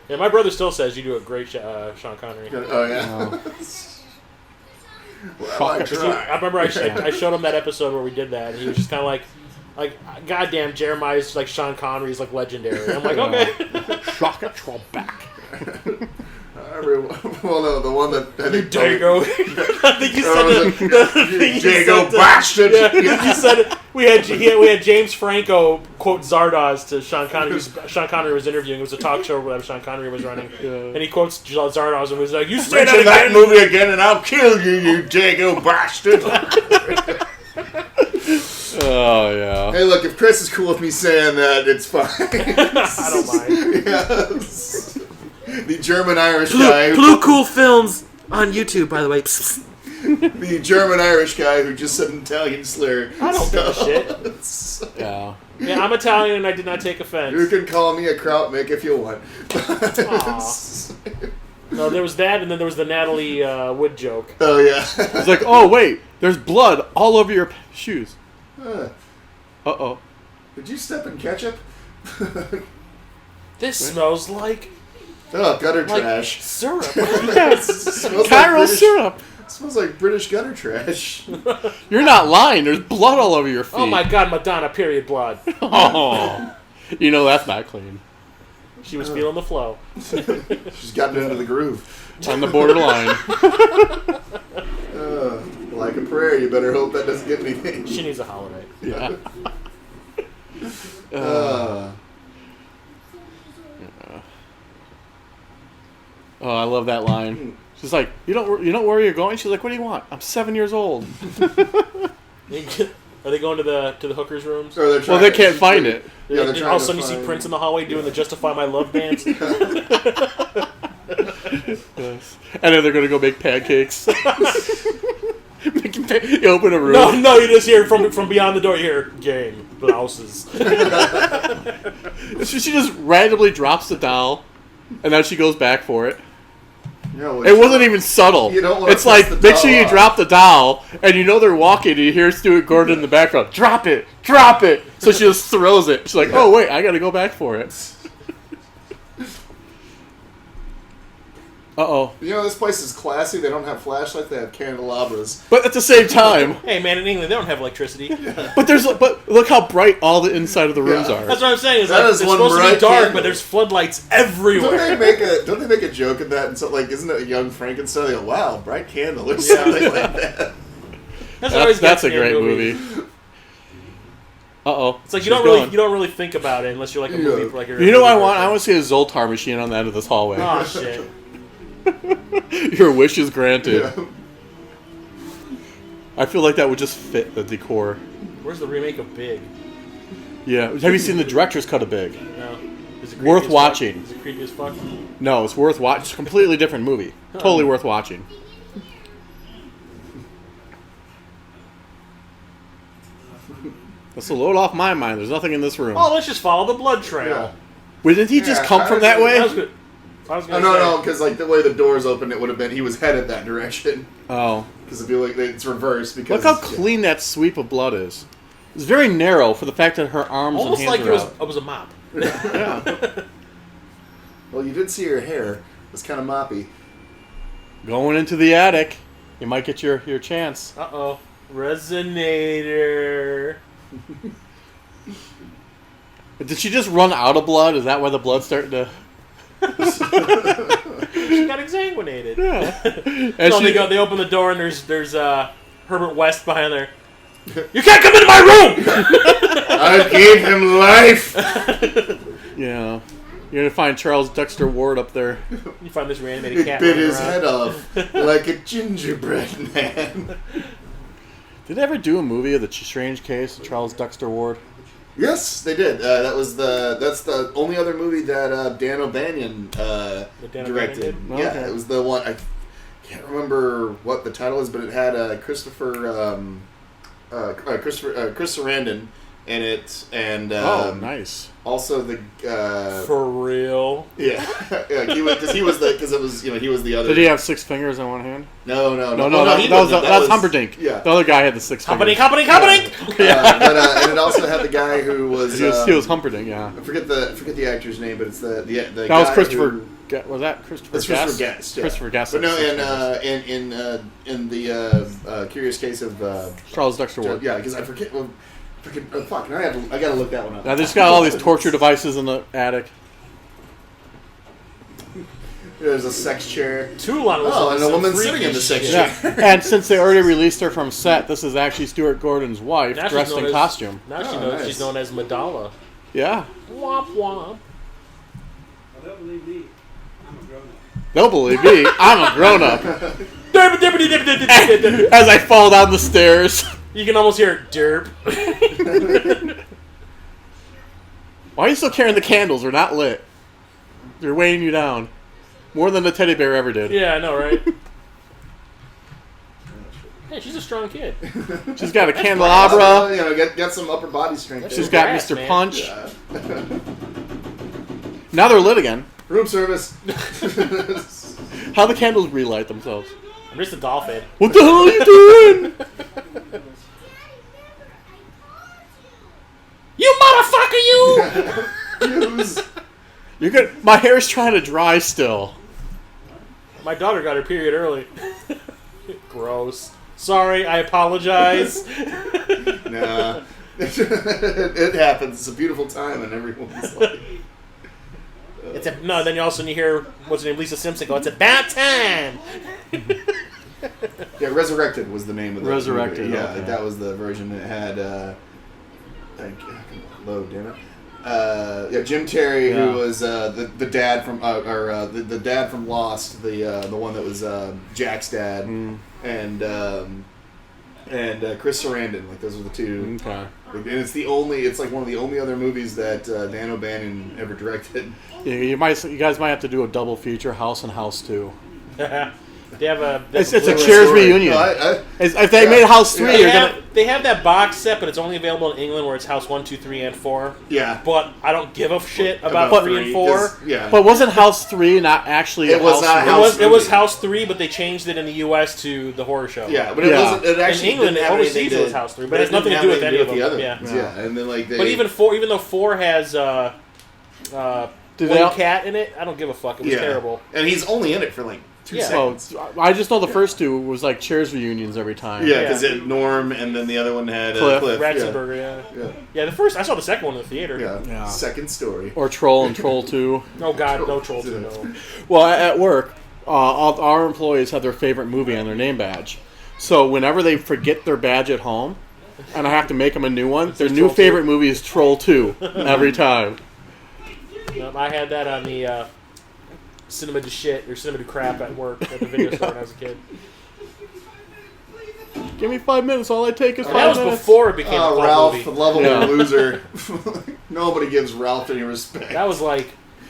Yeah, my brother still says you do a great Sean Connery. Oh, yeah. Well, I try. I remember I showed him that episode where we did that, and he was just kind of like, goddamn, Jeremiah's like Sean Connery's like legendary. I'm like, okay. Shock at Trollback. Well, no, the one that I think Dago. I think you said Dago bastard. Yeah, you said it. We had James Franco quote Zardoz to Sean Connery. Sean Connery was interviewing. It was a talk show where Sean Connery was running, and he quotes Zardoz and was like, "You say Mention that movie again, and I'll kill you, you Dago bastard." Oh, yeah. Hey, look, if Chris is cool with me saying that, it's fine. I don't mind. Yes. The German-Irish guy. Blue Cool Films on YouTube, by the way. The German-Irish guy who just said an Italian slur. I don't give a shit. Yeah. Yeah, I'm Italian and I did not take offense. You can call me a Krautmik if you want. No, there was that, and then there was the Natalie Wood joke. Oh, yeah. It's like, oh, wait, there's blood all over your shoes. Uh-oh. Did you step in ketchup? This smells like gutter trash. syrup. Smells Cairo like British, syrup. smells like British gutter trash. You're not lying. There's blood all over your feet. Oh my God, Madonna, period blood. Oh. You know that's not clean. She was feeling the flow. She's gotten into the groove. It's on the borderline. Like a prayer, you better hope that doesn't get anything. She needs a holiday. Yeah. Oh, I love that line. She's like, you know where you're going? She's like, what do you want? I'm 7 years old. Are they going to the hookers' rooms? Or they're Well, they can't find it. Yeah, they're And trying all of a to sudden you see find- Prince in the hallway doing the Justify My Love dance. Yes. And then they're gonna go make pancakes. You open a room. No, you just hear from beyond the door. You hear game blouses. She just randomly drops the doll, and then she goes back for it. No, It wasn't even subtle. You don't wanna It's piss like, the make sure doll you off. drop the doll, and you know they're walking, and you hear Stuart Gordon in the background, drop it! So she just throws it. She's like, oh wait, I gotta go back for it. Uh-oh. You know, this place is classy. They don't have flashlights. They have candelabras. But at the same time, Hey man, in England they don't have electricity. but look how bright all the inside of the rooms Yeah. are. That's what I'm saying. Is That like, is it's one supposed to bright be dark, candle. but there's floodlights Don't everywhere. they make a joke in that? And so, like, isn't it a Young Frankenstein? They go, wow, bright candle or something like that. That's a great movie. Uh-oh. It's like you don't really think about it unless you're like a movie. Like You know what I want? I want to see a Zoltar machine on the end of this hallway. Oh shit. Your wish is granted. Yeah. I feel like that would just fit the decor. Where's the remake of Big? Yeah. Have you seen the director's cut of Big? No. Is it creepy Worth as fuck? watching. Is it creepy as fuck? No, it's worth watching. It's a completely different movie. Totally worth watching. That's a load off my mind. There's nothing in this room. Oh, let's just follow the blood trail. Yeah. Wait, didn't he just Yeah, come how from does that it- way? I was Oh, gonna say. no, because, like, the way the doors opened, it would have been, he was headed that direction. Oh. Because I feel like it's reversed. Because Look how clean that sweep of blood is. It's very narrow for the fact that her arms Almost and hands like are it out. was a mop. Yeah. Well, you did see her hair. It was kind of moppy. Going into the attic. You might get your chance. Uh-oh. Resonator. Did she just run out of blood? Is that why the blood's starting to... She got exsanguinated. Yeah. So they open the door and there's Herbert West behind there. You can't come into my room! I gave him life! Yeah. You're going to find Charles Dexter Ward up there. You find this reanimated He cat bit running his around. head off like a gingerbread man. Did they ever do a movie of the Strange Case of Charles Dexter Ward? Yes, they did. That's the only other movie that Dan O'Banion Dan directed. O'Banion did? Yeah, Okay. it was the one. I can't remember what the title is, but it had Chris Sarandon in it, and Oh, nice. also the For real. yeah, he was the other. Did he have 6 fingers on one hand? No, No, he that's wasn't. Humperdinck. Yeah. The other guy had the 6 Company. fingers. And it also had the guy who was. He was Humperdinck, yeah. I forget the actor's name, but it's the That guy was Christopher... who- Was that Christopher That's Guest? Christopher Guest. Yeah. Christopher Guest. But no, had six fingers. in the Curious Case of Charles Dexter Ward. yeah, because I forget. Well, fuck, I gotta look that one up. Now, they just got all these torture devices in the attic. There's a sex chair. Toulon was Oh, on and a some woman freaky sitting in the sex shit. chair. Yeah. And since they already released her from set, this is actually Stuart Gordon's wife, Now she's dressed known in as- costume. Now Oh, nice. she's known as Madala. Yeah. Womp womp. Well, don't believe me. I'm a grown up. Don't believe me. I'm a grown-up. You As I fall down the stairs. can almost hear derp. Why are you still carrying the candles? They're not lit. They're weighing you down. More than the teddy bear ever did. Yeah, I know, right? Hey, she's a strong kid. She's got a candelabra. Got some upper body strength. She's there. got Congrats, Mr. man. Punch. Yeah. Now they're lit again. Room service. How the candles relight themselves? I'm just a dolphin. What the hell are you doing? You motherfucker, you! Use. You're good. My hair's trying to dry still. My daughter got her period early. Gross. Sorry, I apologize. Nah. It happens. It's a beautiful time, and everyone's like, No, then you also hear what's her name, Lisa Simpson go, it's about time. yeah, Resurrected was the name of the Resurrected, movie. Yeah, okay. that was the version that had. I can load, damn it. Jim Terry, Yeah. who was the dad from the dad from Lost, the one that was Jack's dad, and Chris Sarandon. Like those were the two. Okay. And it's like one of the only other movies that Dan O'Bannon ever directed. Yeah, you guys might have to do a double feature, House and House 2. They have a. It's a BluRay. Cheers Story. reunion. No, If they made House 3, you're gonna. They have that box set, but it's only available in England, where it's House 1, 2, 3, and 4. Yeah. But I don't give a shit about About 3 and 4. Yeah. But wasn't House 3 not actually It was House not 3? It was House 3, but they changed it in the U.S. to the horror show. yeah, but it Yeah. wasn't. It actually in England, didn't have overseas anything it was to- House 3, but it has nothing to didn't do have with any of anything them. to do Yeah. with the other ones. And then like they. But even though 4 has Did one they all- cat in it, I don't give a fuck. It was terrible. And he's only in it for like 2 Yeah. seconds. I just know the first two was like Cheers reunions every time. Yeah, because Norm and then the other one had Cliff. Ratzenberger, yeah. I saw the second one in the theater. Yeah. Second story. Or Troll and Troll 2. Oh God, no Troll 2, no. Well, at work, all our employees have their favorite movie on their name badge. So whenever they forget their badge at home, and I have to make them a new one, their new Troll 2. favorite movie is Troll 2 every time. I had that on the cinema to shit or cinema to crap at work at the video store when I was a kid. Give me 5 minutes. All I take is 5 That was minutes. before it became a cult Ralph, movie. the lovable Yeah. loser. Nobody gives Ralph any respect. That was like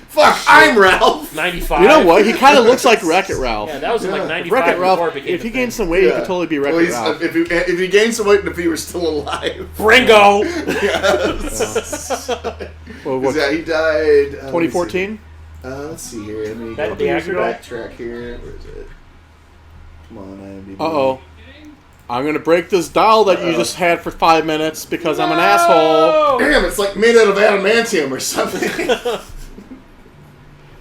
Fuck, I'm Ralph. 95. You know what? He kind of looks like Wreck-It Ralph. Yeah, that was in like 95 Wreck-It before it Ralph, became if he a gained thing. some weight, he could totally be Wreck-It Ralph. If he gained some weight and if he were still alive. Ringo! Yes. Well, what, Yeah, he died. 2014? Let's see here. Let me That go the actor died? backtrack here. Where is it? Come on, IMDb. Uh-oh. I'm going to break this doll that you just had for 5 minutes because I'm an asshole. Damn, it's like made out of adamantium or something.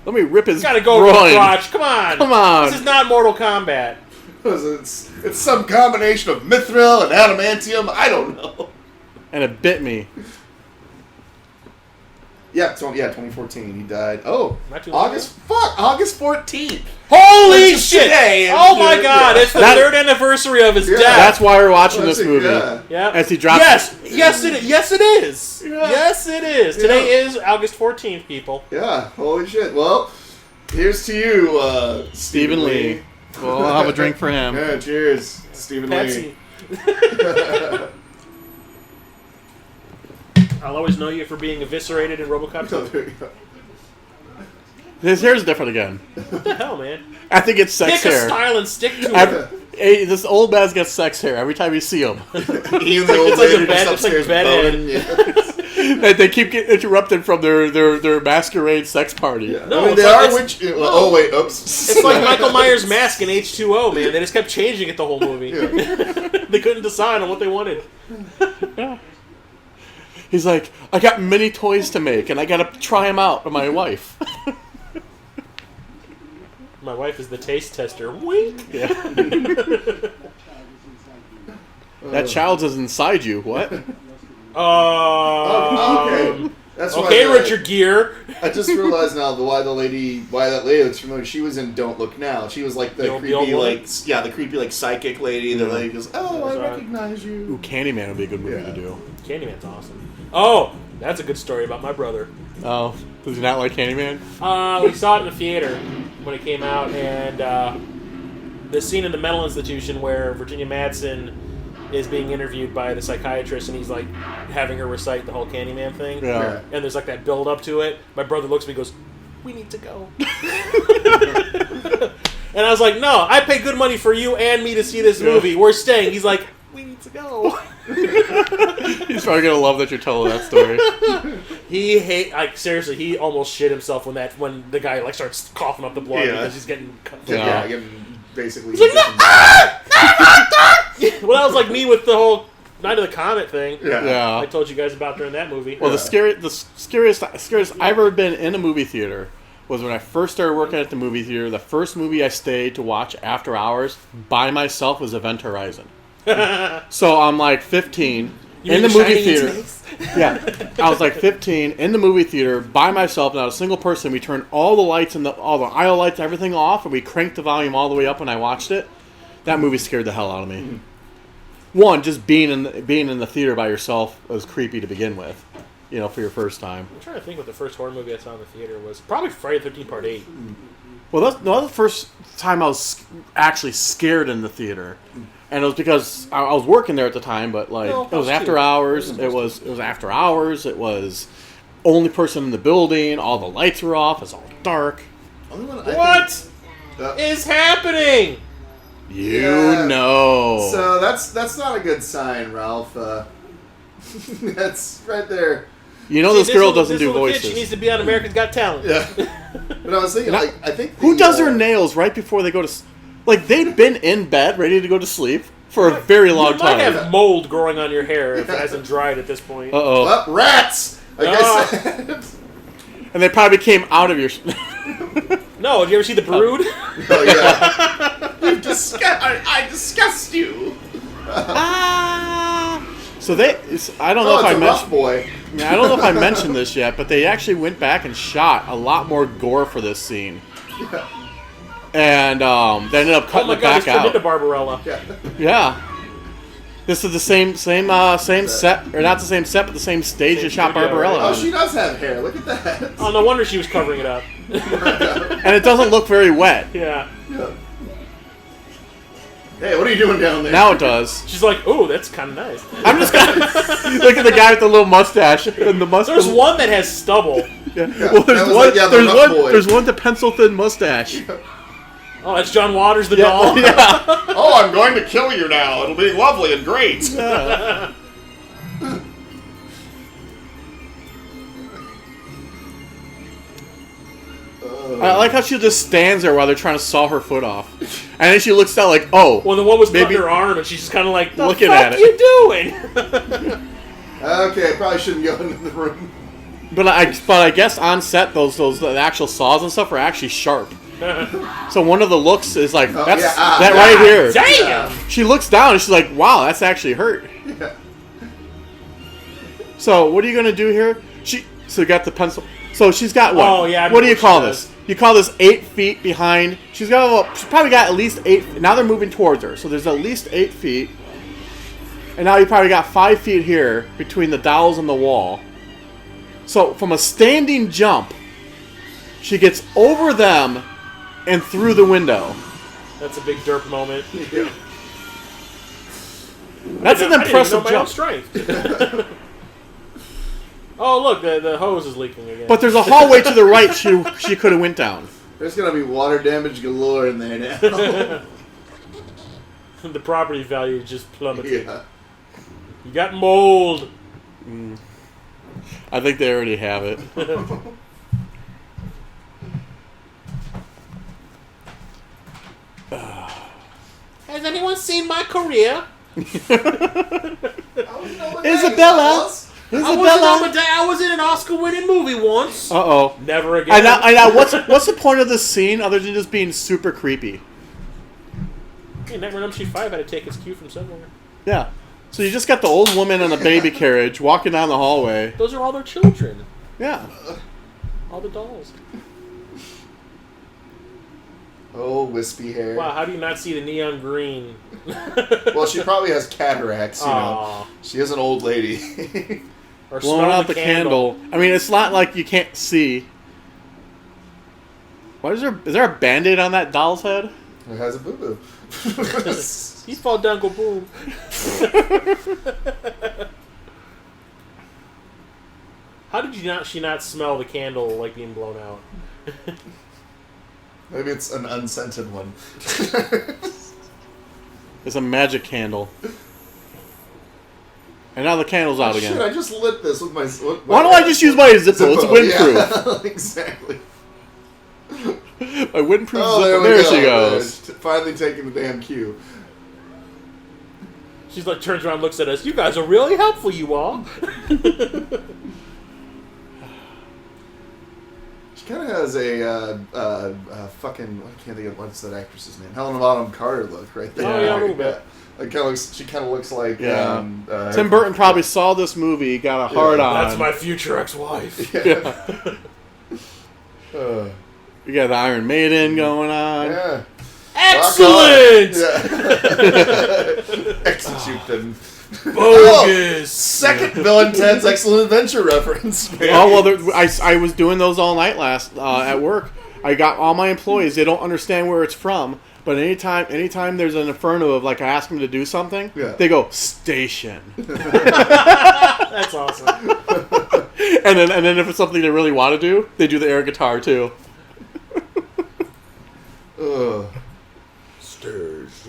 Let me rip his Gotta go groin. with the crotch. Come on. Come on. This is not Mortal Kombat. It's some combination of mithril and adamantium. I don't know. And it bit me. Yeah, 2014. He died. Oh, Not too long August 14th. Holy Just shit! today. Oh my god, Yeah. it's the That- third anniversary of his death. That's why we're watching That's this it, movie. yeah. Yeah. As he drops. Yes, it is. Yeah. Yes, it is. Today is August 14th, people. Yeah, holy shit. Well, here's to you, Stephen Lee. Well, I'll have a drink for him. Yeah, cheers, Stephen Pepsi. Lee. I'll always know you for being eviscerated in RoboCop 2. There you go. His hair's different again. What the hell, man? I think it's sex Pick a hair. style and stick to it. Hey, this old man's got sex hair every time you see him. Ian, the old it's like lady a bed- just it's like upstairs bed boning. Yeah. And they keep getting interrupted from their masquerade sex party. No, No, I mean, it's they like- are it's- which. Oh wait, oops. It's like Michael Myers' mask in H2O, man. They just kept changing it the whole movie. They couldn't decide on what they wanted. He's like, I got many toys to make, and I gotta try them out with my wife. My wife is the taste tester. Wink. Yeah. That child is inside you. What? Okay. That's why Okay, the- Richard Gere. I just realized now why that lady looks familiar. She was in Don't Look Now. She was like the The old creepy, woman? the creepy like psychic lady. The lady goes, "Oh, I That's right. recognize you." Ooh, Candyman would be a good movie to do. Candyman's awesome. Oh, that's a good story about my brother. Oh, does he not like Candyman? We saw it in the theater when it came out, and the scene in the mental institution where Virginia Madsen is being interviewed by the psychiatrist, and he's like having her recite the whole Candyman thing. Yeah. And there's like that build up to it. My brother looks at me and goes, "We need to go." And I was like, "No, I pay good money for you and me to see this movie. We're staying." He's like, "We need to go." He's probably gonna love that you're telling that story. Seriously, he almost shit himself when the guy like starts coughing up the blood because he's getting cut. Yeah. Basically. Well, that was like me with the whole Night of the Comet thing. Yeah. I told you guys about during that movie. Well, the scariest I've ever been in a movie theater was when I first started working at the movie theater. The first movie I stayed to watch after hours by myself was Event Horizon. So I'm like 15 in the movie theater. Yeah, I was like 15 in the movie theater by myself, not a single person. We turned all the lights and all the aisle lights, everything off, and we cranked the volume all the way up when I watched it. That movie scared the hell out of me. One, just being in the theater by yourself was creepy to begin with, for your first time. I'm trying to think what the first horror movie I saw in the theater was. Probably Friday the 13th Part 8. Well, that was the first time I was actually scared in the theater. And it was because I was working there at the time, but it was after hours. It was after hours. It was only person in the building. All the lights were off. It's all dark. What is happening? You know. So that's not a good sign, Ralph. That's right there. You know, this girl doesn't do voices. She needs to be on America's Got Talent. Yeah. But I was thinking, I think who does their nails right before they go to? Like they've been in bed, ready to go to sleep for a very long time. You might have mold growing on your hair if it hasn't dried at this point. Uh-oh. Rats. Like I said. And they probably came out of your. No, did you ever see The Brood? Oh yeah. I disgust you. So they. I don't know if I mentioned. Boy. I don't know if I mentioned this yet, but they actually went back and shot a lot more gore for this scene. Yeah. And they ended up cutting it back out. Into Barbarella. Yeah. This is the same set, or not the same set, but the same stage they shot Barbarella Oh, on. she does have hair. Look at that. Oh, no wonder she was covering it up. And it doesn't look very wet. Yeah. Hey, what are you doing down there? Now it does. She's like, "Oh, that's kind of nice." I'm just gonna look at the guy with the little mustache and the mustache. There's one that has stubble. Yeah. Well, there's one. There's one with the pencil thin mustache. Oh, that's John Waters, the doll. Yeah. Oh, I'm going to kill you now. It'll be lovely and great. Yeah. I like how she just stands there while they're trying to saw her foot off, and then she looks down like, "Oh." Well, the one was maybe cutting her arm, and she's just kind of like, "The looking fuck at it. you doing?" Okay, I probably shouldn't go into the room. But I guess on set the actual saws and stuff are actually sharp. So one of the looks is like right here. Damn. She looks down and she's like, "Wow, that's actually hurt." Yeah. So what are you gonna do here? So you got the pencil. So she's got what? Oh yeah. What do you call this? You call this 8 feet behind. She's probably got at least 8. Now they're moving towards her, so there's at least 8 feet. And now you probably got 5 feet here between the dolls and the wall. So from a standing jump, she gets over them and through the window. That's a big derp moment. Yeah. That's an impressive I didn't even know my own jump. strength. Oh, look, the hose is leaking again. But there's a hallway to the right she could have went down. There's gonna be water damage galore in there now. The property value just plummeted. Yeah. You got mold. I think they already have it. Has anyone seen my career? Isabella! I was in an Oscar-winning movie once. Uh-oh. Never again. I know. What's the point of this scene other than just being super creepy? Hey, Nightmare on Elm Street 5 had to take its cue from somewhere. Yeah. So you just got the old woman on a baby carriage walking down the hallway. Those are all their children. Yeah. All the dolls. Oh, wispy hair. Wow, how do you not see the neon green? Well, she probably has cataracts, you know. Aw. She is an old lady. Or Blowing smell out the candle. I mean, it's not like you can't see. What is there? Is there a Band-Aid on that doll's head? It has a boo-boo. He's fall down, go boom. How did she not smell the candle like being blown out? Maybe it's an unscented one. It's a magic candle. And now the candle's out again. Shit, I just lit this with my... Why don't I just use my Zippo? It's windproof. Yeah, exactly. My windproof Oh, Zippo. there There she goes. Finally taking the damn cue. She's like, turns around and looks at us. You guys are really helpful, you all. She kind of has a fucking... I can't think of what's that actress's name. Helena Bonham Carter look right there. Oh, yeah, a little bit. She kind of looks like... Yeah. Tim Burton probably saw this movie, got a hard on. That's my future ex-wife. Yeah. You got the Iron Maiden going on. Yeah. Excellent! Yeah. Execute them. Bogus! Second Bill and Ted's Excellent Adventure reference. Man. Oh, well, I was doing those all night last at work. I got all my employees. They don't understand where it's from. But anytime there's an inferno of like I ask them to do something, they go station. That's awesome. And then if it's something they really want to do, they do the air guitar too. Station.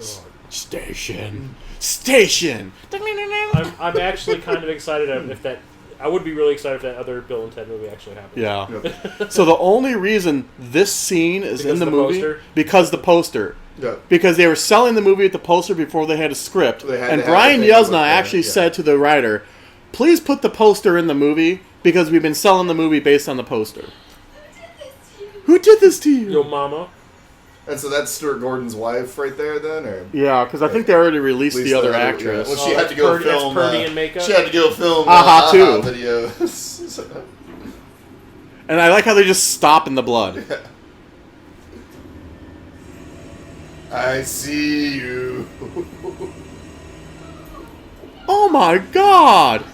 Station. I'm actually kind of excited if that. I would be really excited if that other Bill and Ted movie actually happened. Yeah. Yep. So the only reason this scene is Because in the the movie poster? because the poster. Yeah. Because they were selling the movie with the poster before they had a script. They had And to have Brian the thing Yuzna look there, actually yeah. said to the writer, please put the poster in the movie because we've been selling the movie based on the poster. Who did this to you? Yo, mama. And so that's Stuart Gordon's wife right there, then, or Yeah, because I think they already released the other actress. Yeah. Well, she had to go Purdy- that's film. Purdy in makeup? She had to go film Aha, too. videos. And I like how they just stop in the blood. I see you. Oh my god!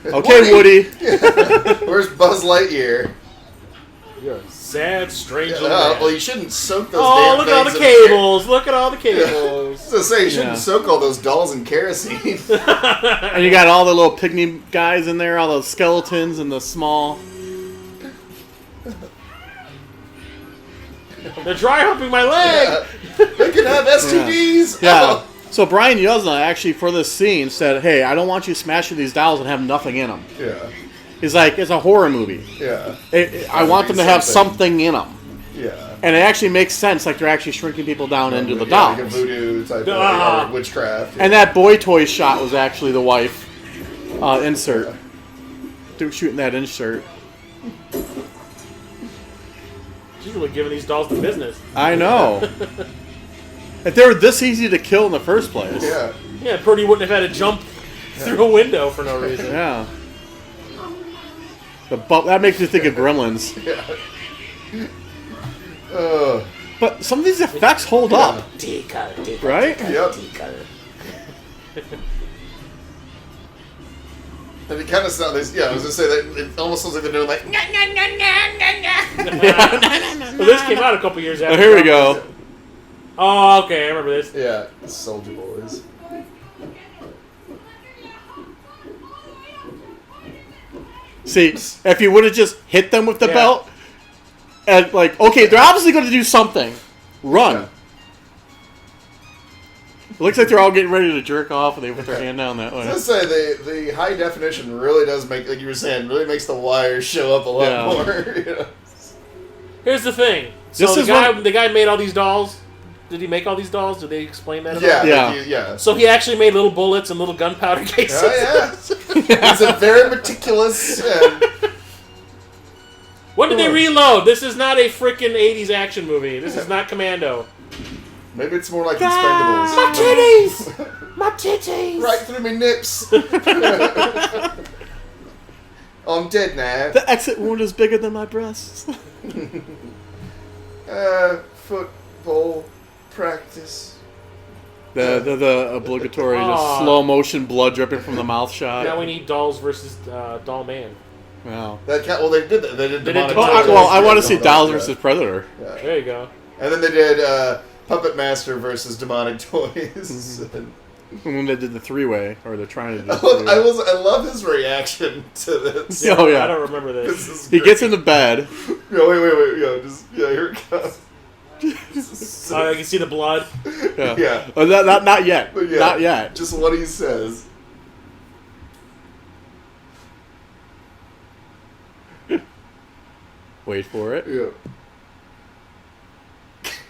Okay, Woody. Where's Buzz Lightyear? You're a sad, strange little Well, man. you shouldn't soak those Oh, damn look at all the things in- cables. Look at all the cables. So say you shouldn't Yeah. soak all those dolls in kerosene. And you got all the little pygmy guys in there, all those skeletons and the small... They're dry humping my leg. They could have STDs. Yeah. Oh. So Brian Yuzna actually, for this scene, said, hey, I don't want you smashing these dolls and have nothing in them. Yeah. He's like, it's a horror movie. Yeah. I want them to have something in them. Yeah. And it actually makes sense, like they're actually shrinking people down into the Like a dolls. voodoo type Ah. of witchcraft. And that boy toy shot was actually the wife insert. They were shooting that insert. She's really giving these dolls the business. I know. If they were this easy to kill in the first place. Yeah. Yeah, Purdy wouldn't have had to jump through a window for no reason. Yeah. That makes me think of Gremlins. But some of these effects hold up. Right? Yep. And it kind of sounds, I was gonna say that it almost sounds like they're doing like. Well, this came out a couple years after. Oh, here we go. Oh, okay, I remember this. Yeah, Soldier Boys. See, if you would have just hit them with the Yeah. belt, and like, okay, they're obviously going to do something. Run. Yeah. It looks like they're all getting ready to jerk off, and they put their hand down that way. I was gonna say the high definition really does make, like you were saying, really makes the wires show up a lot Yeah. more. You know? Here's the thing. So This is the guy made all these dolls. Did he make all these dolls? Did they explain that? At Yeah, all? Yeah. like yeah. So he actually made little bullets and little gunpowder cases. Oh yeah, he's a very meticulous. When did they reload? This is not a freaking 80s action movie. This is not Commando. Maybe it's more like Expendables. My titties! My titties! Right through me nips. I'm dead now. The exit wound is bigger than my breasts. Football practice. The obligatory just slow motion blood dripping from the mouth shot. Now we need Dolls versus Doll Man. Wow. Well, they did that. They did They did Demonic Demonic Toys. I want to Yeah, see yeah. Dolls versus Predator. Yeah. There you go. And then they did Puppet Master versus Demonic Toys. And when they did the three-way, or they're trying to do the I three-way. I love his reaction to this. Oh, yeah. I don't remember This this. is He great. gets into bed. Yeah, wait. Here it comes. Oh, I can see the blood. Yeah. Yeah. Oh, not yet. But yeah, Not yet. Just what he says. Wait for it. Yeah.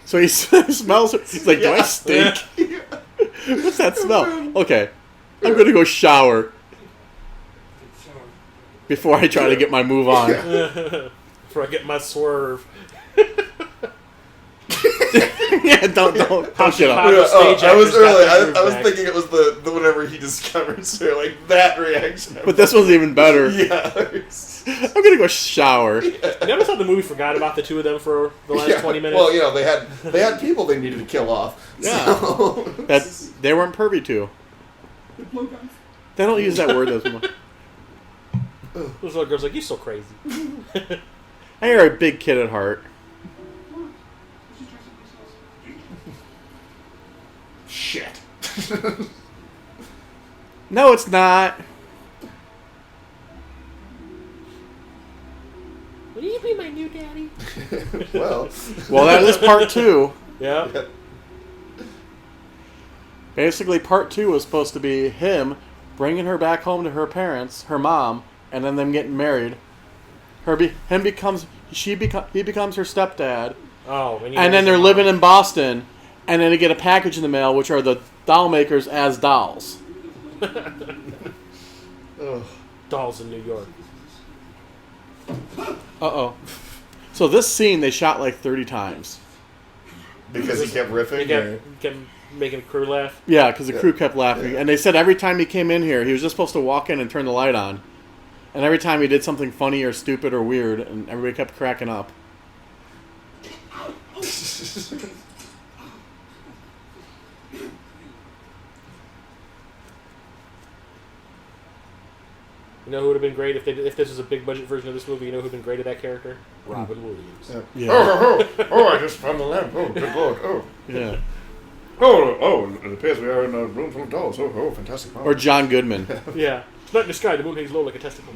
So he smells it. He's like, do I stink? What's that smell? Okay. I'm going to go shower before I try to get my move on. Before I get my swerve. Yeah, don't get up. Chicago stage I was actors got early. their groove I was back. thinking it was the whenever he discovers her, like that reaction. But this one's even better. Yeah. I'm going to go shower. You notice how the movie forgot about the two of them for the last 20 minutes? Well, they had people they needed to kill off. Yeah. So. They weren't pervy to. They don't use that word as much. This little girl's like, you're so crazy. You're a big kid at heart. Shit. No, it's not. Will you be my new daddy? Well, Well, that is part 2. Yeah. Basically, part 2 was supposed to be him bringing her back home to her parents, her mom, and then them getting married. He becomes her stepdad. Oh, and then they're living in Boston, and then they get a package in the mail, which are the doll makers as dolls. Dolls in New York. Uh-oh. So this scene they shot like 30 times. Because he kept riffing? He kept making the crew laugh? Yeah, because the crew kept laughing. And they said every time he came in here, he was just supposed to walk in and turn the light on. And every time he did something funny or stupid or weird, and everybody kept cracking up. You know who would have been great if this was a big budget version of this movie? You know who would have been great at that character? Robin Williams. Yeah. Oh, I just found the lamp. Oh, good lord. Oh. Yeah. Oh, it appears we are in a room full of dolls. Oh, fantastic. Or John Goodman. Yeah. Not in the sky, the moon hangs low like a testicle.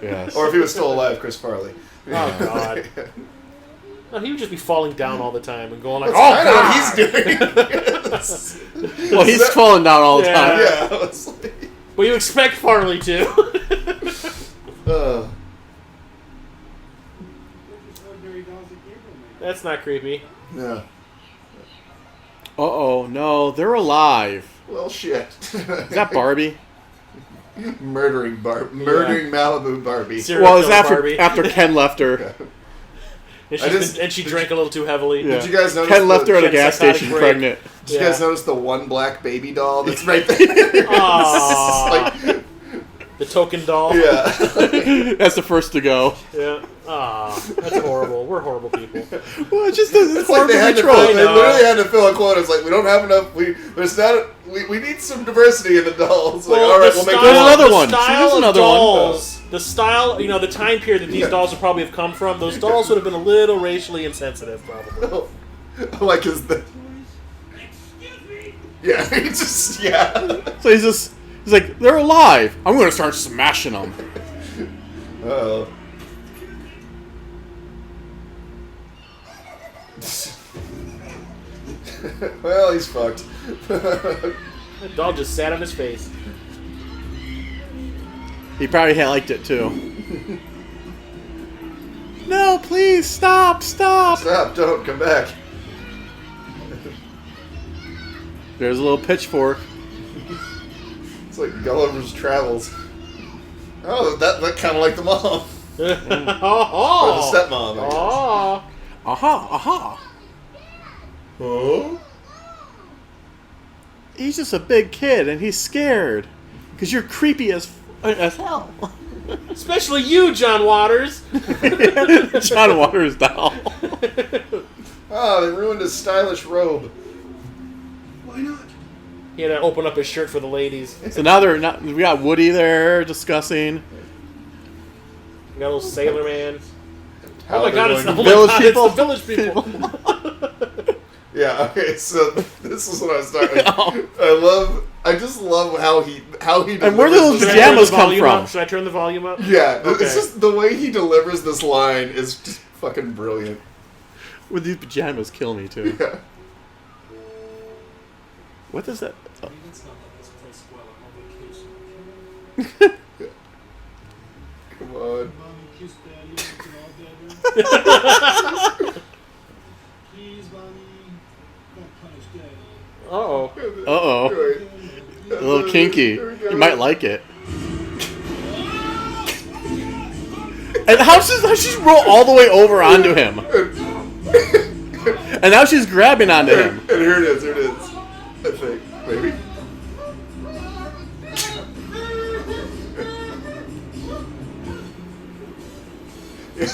Yes. Or if he was still alive, Chris Farley. Oh, God. No, he would just be falling down all the time and going like, That's oh, kind of God! what he's doing. Well, he's falling down all the time. Yeah. It's like, Well, you expect Farley to. That's not creepy. yeah. Uh-oh, no, they're alive. Well, shit. Is that Barbie? Murdering Malibu Barbie. Serial Well, it's killer Barbie. after Ken left her. And she drank a little too heavily. Yeah. Did you guys notice Ken left her at a Ken gas psychotic station break. pregnant. Did you guys notice the one black baby doll that's right there? Aww. The token doll. Yeah. That's the first to go. Yeah. Aw, that's horrible. We're horrible people. Well, it's just it's Like they had to troll. fill, they literally had to fill a quota. It's like we don't have enough. We need some diversity in the dolls. Like, all right, we'll make There's another one. The See, style there's of another one. dolls, the style, the time period that these dolls would probably have come from, those dolls would have been a little racially insensitive, probably. like is the. Yeah, he just So he's like, they're alive. I'm going to start smashing them. Uh-oh. Well, he's fucked. The doll just sat on his face. He probably liked it too. No, please stop! Stop! Don't come back. There's a little pitchfork. It's like Gulliver's Travels. Oh, that kind of like the mom. Oh, Or the stepmom, I guess. oh. Aha! Oh? He's just a big kid and he's scared. Because you're creepy as hell. Especially you, John Waters. John Waters doll. Oh, they ruined his stylish robe. Why not? He had to open up his shirt for the ladies. So now we got Woody there discussing. We got a little sailor man. How Oh my they're god, it's the going to- village people. Yeah, okay, so this is what I was talking I just love how he And where do those delivers this- pajamas come from? Should I turn the volume up? Yeah, Okay. it's just the way he delivers this line is just fucking brilliant. With these pajamas kill me too. Yeah. What is that? Oh. Come on. Mommy kissed daddy, making all better. Please, mommy, don't punish daddy. Uh-oh. Uh-oh. A little kinky. You might like it. And how she's roll all the way over onto him. And now she's grabbing onto him. And here it is. I think, maybe. Yeah.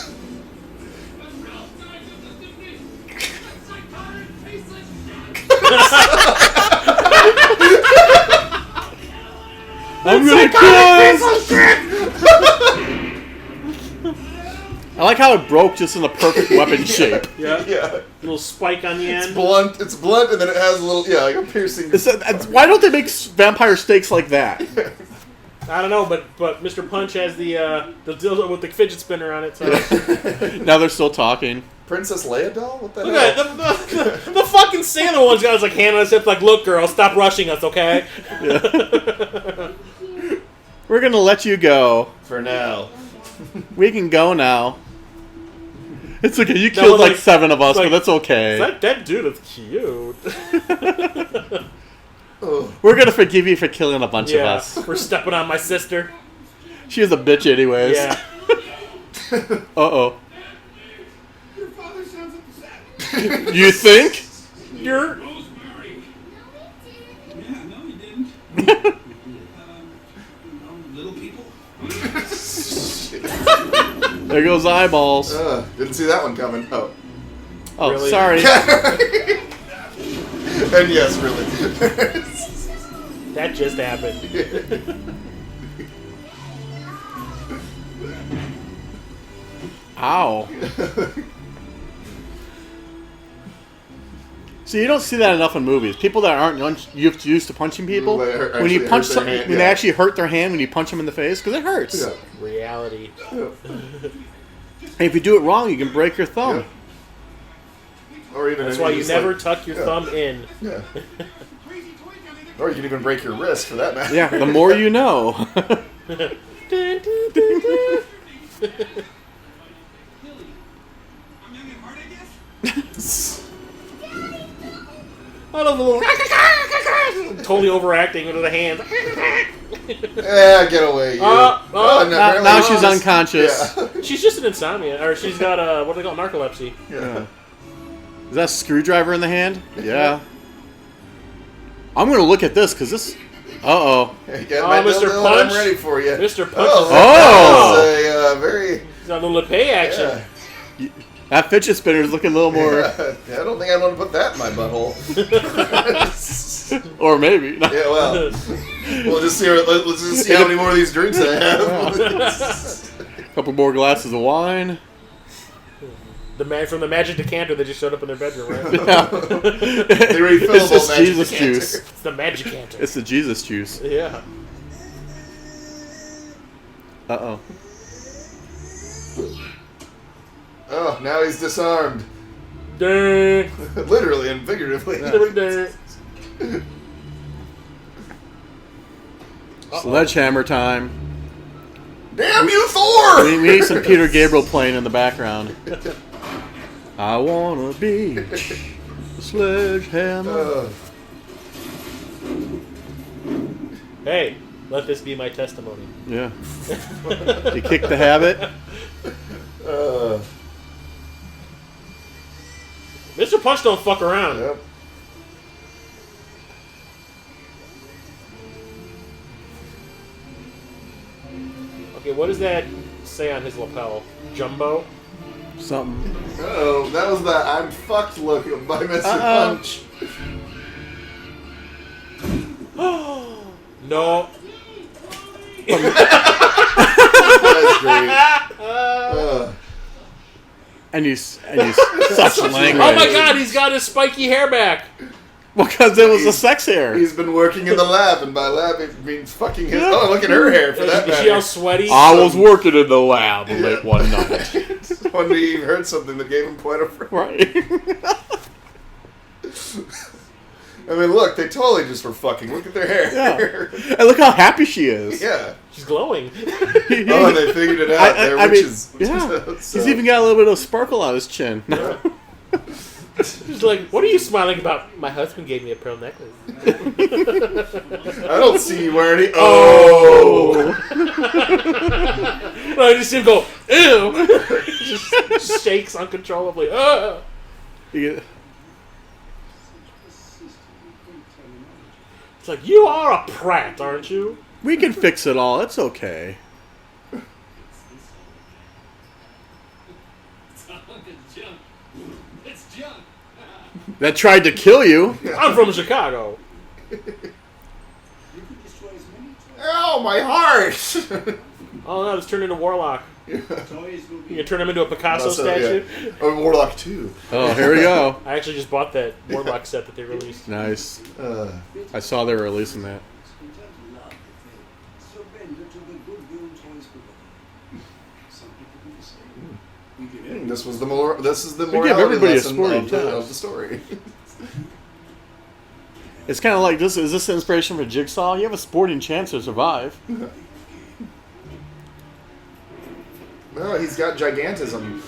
I'm gonna kill him! I like how it broke just in the perfect weapon shape. Yeah. Yeah. Little spike on the end. It's blunt, and then it has a little, like a piercing. Why don't they make vampire steaks like that? I don't know, but Mr. Punch has the deal with the fidget spinner on it. So Now they're still talking. Princess Leia doll? What the Look hell? at the fucking Santa one's got his like hand on his hip, like, look, girl, stop rushing us, okay? We're gonna let you go. For now. We can go now. It's okay. You killed like 7 of us, but that's okay. That dude is cute. We're gonna forgive you for killing a bunch of us. For stepping on my sister. She was a bitch, anyways. Yeah. Uh-oh. Your father sounds upset. You think? You're. Rosemary. Yeah, no, he didn't. Little people. There goes eyeballs. Didn't see that one coming. Oh, Really? Sorry. and yes, really. That just happened. Ow. So you don't see that enough in movies. People that aren't used to punching people, when you punch something, when they actually hurt their hand when you punch them in the face, because it hurts. Yeah. Reality. And if you do it wrong, you can break your thumb. Yeah. Or even That's why you never tuck your thumb in. Yeah. Or you can even break your wrist for that matter. Yeah, the more you know. I love the little totally overacting into the hands. Yeah, get away, you. Now she's unconscious. Yeah. She's just an insomnia, or she's got what do they call narcolepsy? Yeah. Is that a screwdriver in the hand? Yeah. I'm gonna look at this because this. Uh-oh. Get my Mr. dildo, Punch. I'm ready for you. Mr. Punch. Oh. That was a very. He's got a little pay action. Yeah. That fidget spinner is looking a little more. Yeah, I don't think I want to put that in my butthole. Or maybe. Yeah, well, we'll just see. Let's just see how many more of these drinks I have. A couple more glasses of wine. The man from the magic decanter that just showed up in their bedroom, right? They refillable It's just magic Jesus decanter. juice. It's the magic decanter. It's the Jesus juice. Yeah. Uh-oh. Oh, now he's disarmed. Dang. Literally and figuratively. Dang. Sledgehammer time. Damn you, Thor! We need some Peter Gabriel playing in the background. I wanna be a sledgehammer. Hey, let this be my testimony. Yeah. You kick the habit. Mr. Punch don't fuck around. Yep. Okay, what does that say on his lapel? Jumbo? Something. Oh, that was the I'm fucked look by Mr. Punch. No. That's great. And you such language. Oh my god, he's got his spiky hair back. Because it was a sex hair. He's been working in the lab, and by lab it means fucking his. Oh, look at her hair for that Is she matter. all sweaty? I was working in the lab late one night. One day he heard something that gave him quite a fright. Right. I mean, look, they totally just were fucking. Look at their hair. Yeah. And look how happy she is. Yeah. She's glowing. Oh, and they figured it out. They're witches. Yeah. So- He's even got a little bit of sparkle on his chin. Yeah. She's like, what are you smiling about? My husband gave me a pearl necklace. I don't see you wearing any. Oh! No, I just see him go, ew! just shakes uncontrollably. You get- It's like, you are a prat, aren't you? We can fix it all. It's okay. It's junk. That tried to kill you. I'm from Chicago. You can destroy as many Ow, my heart! Oh no, it's turned into Warlock. toys will You be. can turn him into a Picasso Also, statue. yeah. Oh, Warlock 2. Oh, here we go. I actually just bought that Warlock set that they released. Nice. I I saw they were releasing that. In terms of love, surrender to the goodwill toys provider. Some people do the same. We give This was the more. This is the We give morality everybody a lesson sporting of chance. the story. It's kind of like this. Is this inspiration for Jigsaw? You have a sporting chance to survive. No, he's got gigantism.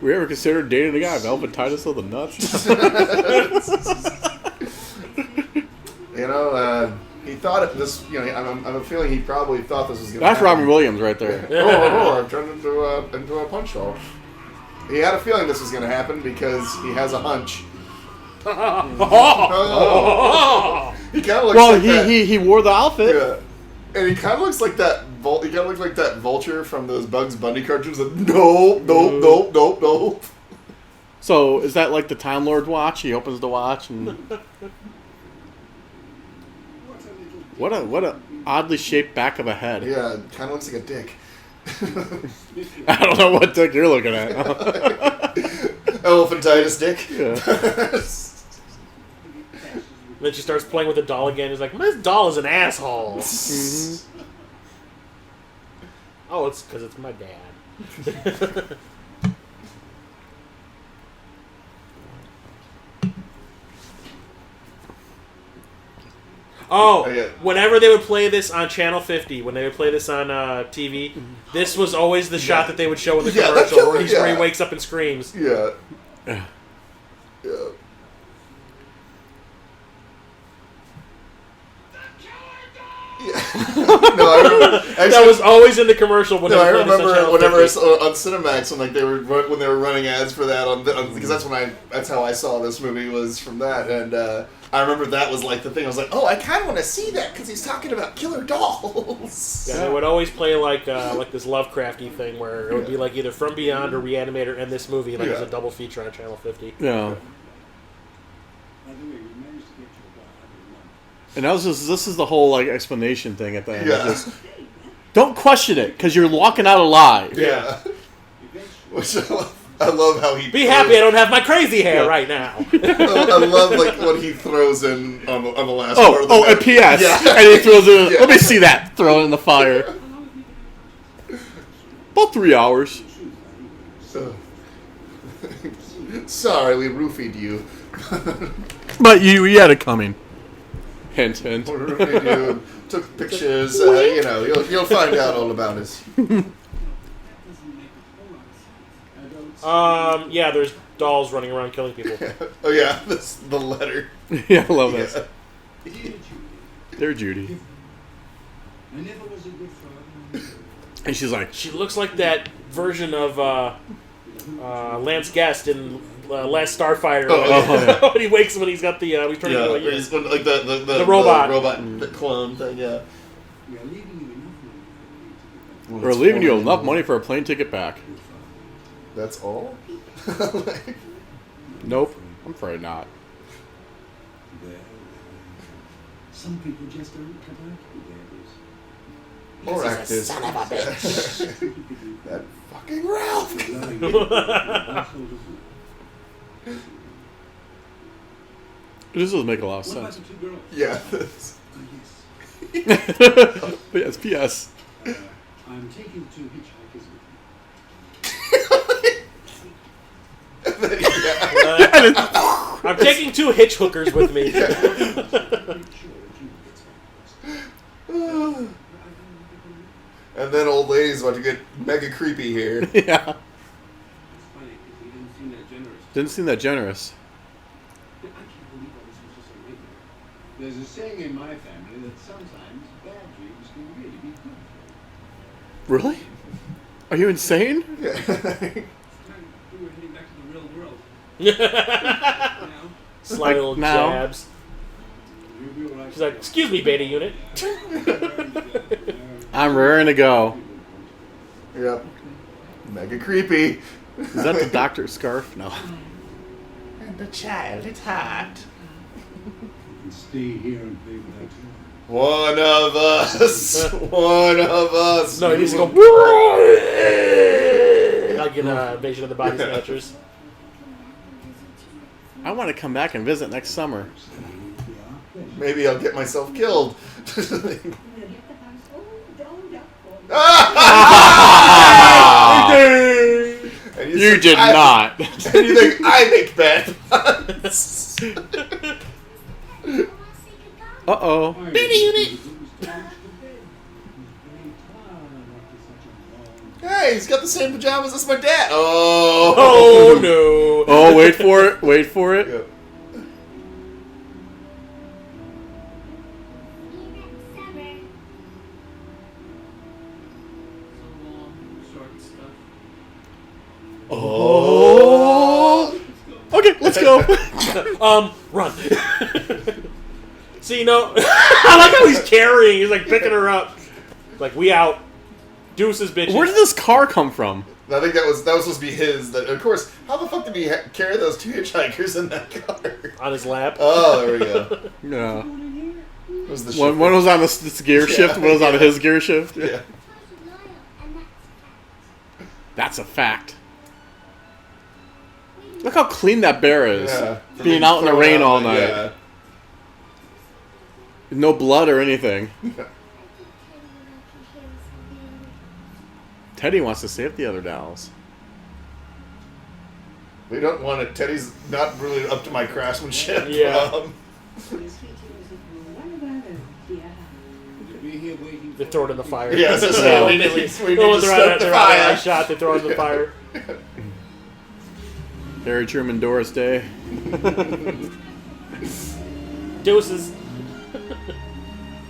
We ever considered dating a guy with elephantitis of the nuts? You know, he thought it, this. You know, I'm feeling he probably thought this was going to That's happen. Robin Williams right there. I've turned into a punch doll. He had a feeling this was going to happen because he has a hunch. Oh. He kind of looks like that. he wore the outfit. Yeah. And he kind of looks like that. He kind of looks like that vulture from those Bugs Bunny cartoons. That nope. So is that like the Time Lord watch? He opens the watch and what a oddly shaped back of a head. Yeah, kind of looks like a dick. I don't know what dick you're looking at. Elephantitis dick. Yeah. Then she starts playing with the doll again. He's like, this doll is an asshole. Mm-hmm. Oh, it's because it's my dad. Oh, yeah. Whenever they would play this on Channel 50, when they would play this on TV, this was always the shot that they would show in the commercial where he wakes up and screams. Yeah. No, I remember, actually, That was always in the commercial when they I would play this on remember Channel whenever 50. on Cinemax when they were running ads for that because that's how I saw this movie was from that, and I remember that was like the thing. I was like, oh, I kind of want to see that because he's talking about killer dolls. Yeah, they would always play like this Lovecrafty thing where it would be like either From Beyond or Reanimator and this movie like as a double feature on Channel 50. Yeah. And this is the whole like explanation thing at the end. Yeah. Just, don't question it because you're walking out alive. Yeah. Which I love how he. Be happy I don't have my crazy hair right now. I love like what he throws in on the last part of the and P.S. Yeah. And he throws it in. Yeah. Let me see that. Throw it in the fire. About 3 hours. Sorry, we roofied you. But you had it coming. Hint, hint. We roofied you. Took pictures. You'll find out all about us. Yeah, there's dolls running around killing people. Oh yeah, that's the letter. Yeah, I love this. There, Judy. I never was a good father. And she's like, She looks like that version of Lance Guest in Last Starfighter when he wakes when he's got the he's turning into a he's like the robot. the robot, the clone thing. Yeah. We are leaving you enough money. we're leaving you enough money for a plane ticket back. That's all. Nope. I'm afraid not. Some people just don't come out. Or actors. Son of a bitch. That fucking Ralph. This doesn't make a lot of What about sense. the two girls? Yeah. Yes. P.S. I'm taking two hitchhikers with me. I'm taking two hitch hookers with me. Make sure that you get first. And then old lady's about to get mega creepy here. Yeah. It's funny because he didn't seem that generous. Didn't seem that generous. I can't believe I was just so ignorant. There's a saying in my family that sometimes bad dreams can really be good. Really? Are you insane? Yeah. It's time we were heading back to the real world. Now, Sly little now. jabs. we realize She's like, excuse me, beta unit. I'm raring to go. Yep. Mega creepy. Is that the doctor's scarf? No. And the child, it's hot. and stay here and play with that too. One of us. One of us. No, he needs to go. Like in Invasion of the Body Snatchers. I want to come back and visit next summer. Maybe I'll get myself killed. He You did not. And you think, I make bad puns. Uh-oh. Hey, he's got the same pajamas as my dad. Oh. Oh, no. Oh, wait for it. Wait for it. Yeah. Oh. Okay, let's go. Run. See, I like how he's carrying. He's like picking her up. Like, we out. Deuces, bitches. Where did this car come from? I think that was supposed to be his. Of course, how the fuck did he carry those two hitchhikers in that car? On his lap. Oh, there we go. Yeah. Was the One was on this gear shift, one was on his gear shift. Yeah. That's a fact. Look how clean that bear is. Yeah. Being out in the rain all night. Yeah. No blood or anything. Teddy wants to save the other dolls. We don't want it. Teddy's not really up to my craftsmanship. Yeah. They throw it in the fire. Yeah, it's just Yeah. we need to stoke the They're fire. shot, they throw it in the fire. Harry Truman Doris Day. Deuces.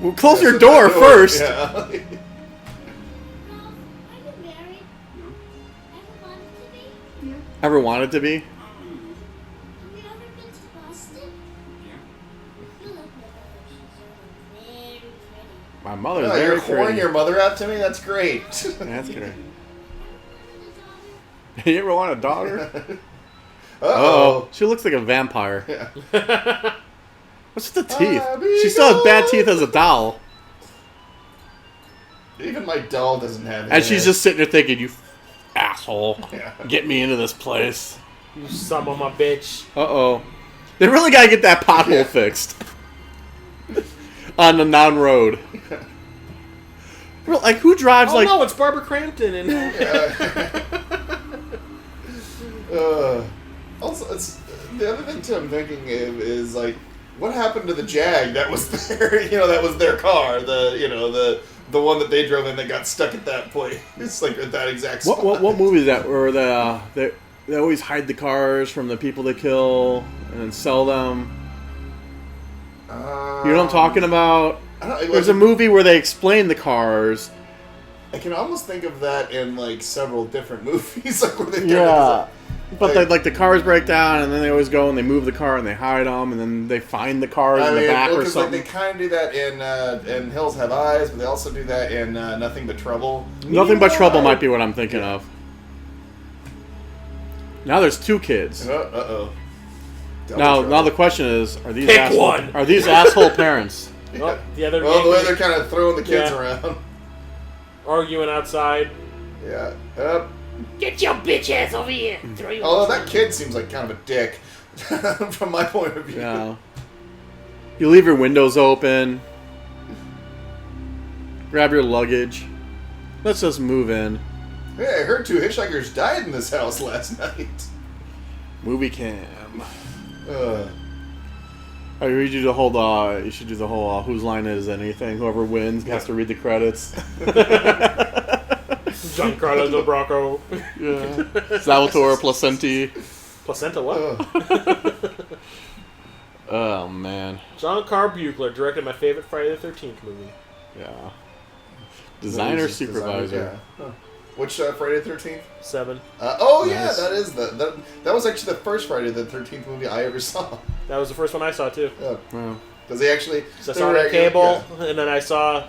Well, close your door first. Yeah. Ever wanted to be? My mother's Oh, very you're pouring pretty. your mother out to me? That's great. That's great. You ever want a daughter? Uh-oh. She looks like a vampire. Yeah. What's with the teeth? She still has bad teeth as a doll. Even my doll doesn't have it. And she's just sitting there thinking, you asshole. Yeah. Get me into this place. You son of a bitch. Uh-oh. They really gotta get that pothole fixed. On the non-road. Like, who drives like... no, it's Barbara Crampton. And Also, it's the other thing too. I'm thinking of is like, what happened to the Jag that was there? That was their car. The one that they drove in that got stuck at that point. It's like at that exact spot. What movie is that where they always hide the cars from the people they kill and then sell them? You know what I'm talking about? There's a movie where they explain the cars. I can almost think of that in like several different movies. Like where they But the cars break down, and then they always go and they move the car and they hide them, and then they find the cars in the back or something. Like, they kind of do that in Hills Have Eyes, but they also do that in Nothing But Trouble. Nothing But Trouble might be what I'm thinking of. Now there's two kids. Uh-oh. Now the question is, are these Pick one. Are these asshole parents? well, the other the way they're kind of throwing the kids around. arguing outside. Yeah. Yep. Get your bitch ass over here. Throw you Although that kid seems like kind of a dick, from my point of view. Yeah. You leave your windows open. Grab your luggage. Let's just move in. Hey, I heard 2 hitchhikers died in this house last night. Movie cam. I read you the whole. You should do the whole. Whose line is anything? Whoever wins has to read the credits. Giancarlo Del Bracco. Yeah. Salvatore Placenti. Placenta what? Oh man. John Buechler directed my favorite Friday the 13th movie. Yeah. Designer supervisor. Huh. Which Friday the 13th? 7. Oh yeah, Nice. that is that was actually the first Friday the 13th movie I ever saw. That was the first one I saw too. Yeah. Wow. Does he actually? So I saw it on cable, and then I saw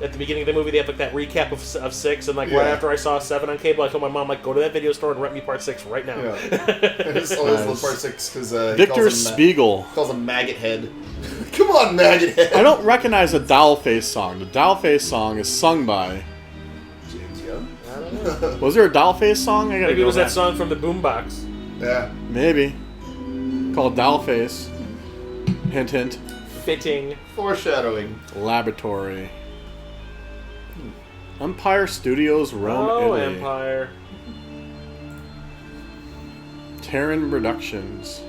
at the beginning of the movie they have like that recap of 6, and like right Yeah. after I saw 7 on cable, I told my mom like go to that video store and rent me part 6 right now. Yeah. I just always Nice. love part 6 because Victor Spiegel. calls him Maggot Head. Come on, Maggot Head. I don't recognize the Dollface song. The Dollface song is sung by. James Young. I don't know. Was there a Dollface song? I gotta Maybe go it was back. that song from the Boombox. Yeah. Maybe. Called Dollface. Hint, hint. Fitting. Foreshadowing. Laboratory. Empire Studios, Rome, Oh, Italy. Empire. Terran Productions.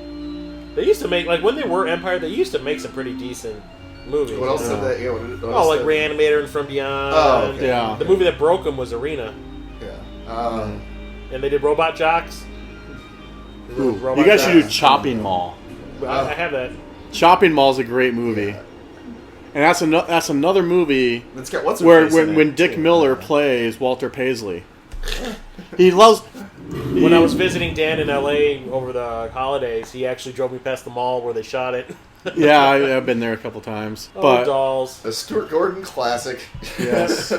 They used to make, like, when they were Empire, they used to make some pretty decent movies. What else you did know? that? Yeah, what Oh, else like did- Reanimator and From Beyond. Oh, okay. Yeah. The movie that broke them was Arena. Yeah. And they did Robot Jocks. Ooh, Robot you guys should do Jocks. Chopping Mall. I have that. Chopping Mall is a great movie. And that's another movie Let's get what's her where face in when it, Dick too. Miller plays Walter Paisley. He loves... When I was visiting Dan in LA over the holidays, he actually drove me past the mall where they shot it. Yeah, I've been there a couple times. Oh, But dolls. A Stuart Gordon classic. yes.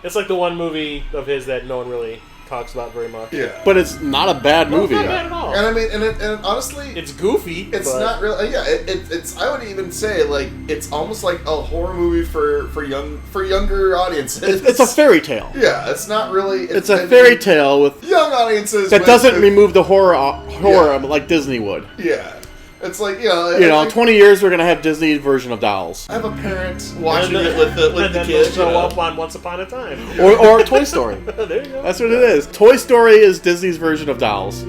It's like the one movie of his that no one really talks about very much. Yeah. But it's not a bad Well, it's movie. not bad at all. And I mean, and honestly, It's goofy. it's but not really. Yeah, it's. I would even say like it's almost like a horror movie for younger audiences. It's a fairy tale. Yeah, it's not really. It's a fairy tale with young audiences that with- doesn't with- remove the horror Yeah. like Disney would. Yeah, it's like In 20 years we're gonna have Disney's version of Dolls, I have a parent watching And it with the and then kids. they'll show up on Once Upon a Time. or Toy Story. There you go. That's what it is. Toy Story is Disney's version of Dolls.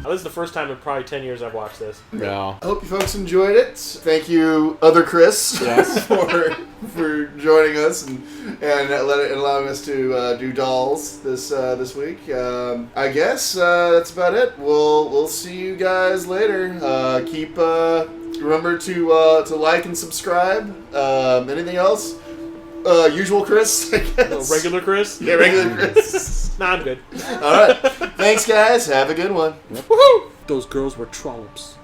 This is the first time in probably 10 years I've watched this. Yeah. I hope you folks enjoyed it. Thank you, other Chris, Yes. for joining us and allowing us to do Dolls this week. I guess that's about it. We'll see you guys later. Remember to like and subscribe. Anything else? Usual Chris, I guess. Regular Chris? Yeah, regular Chris. Nah, I'm good. All right. Thanks, guys. Have a good one. Woohoo! Those girls were trollops.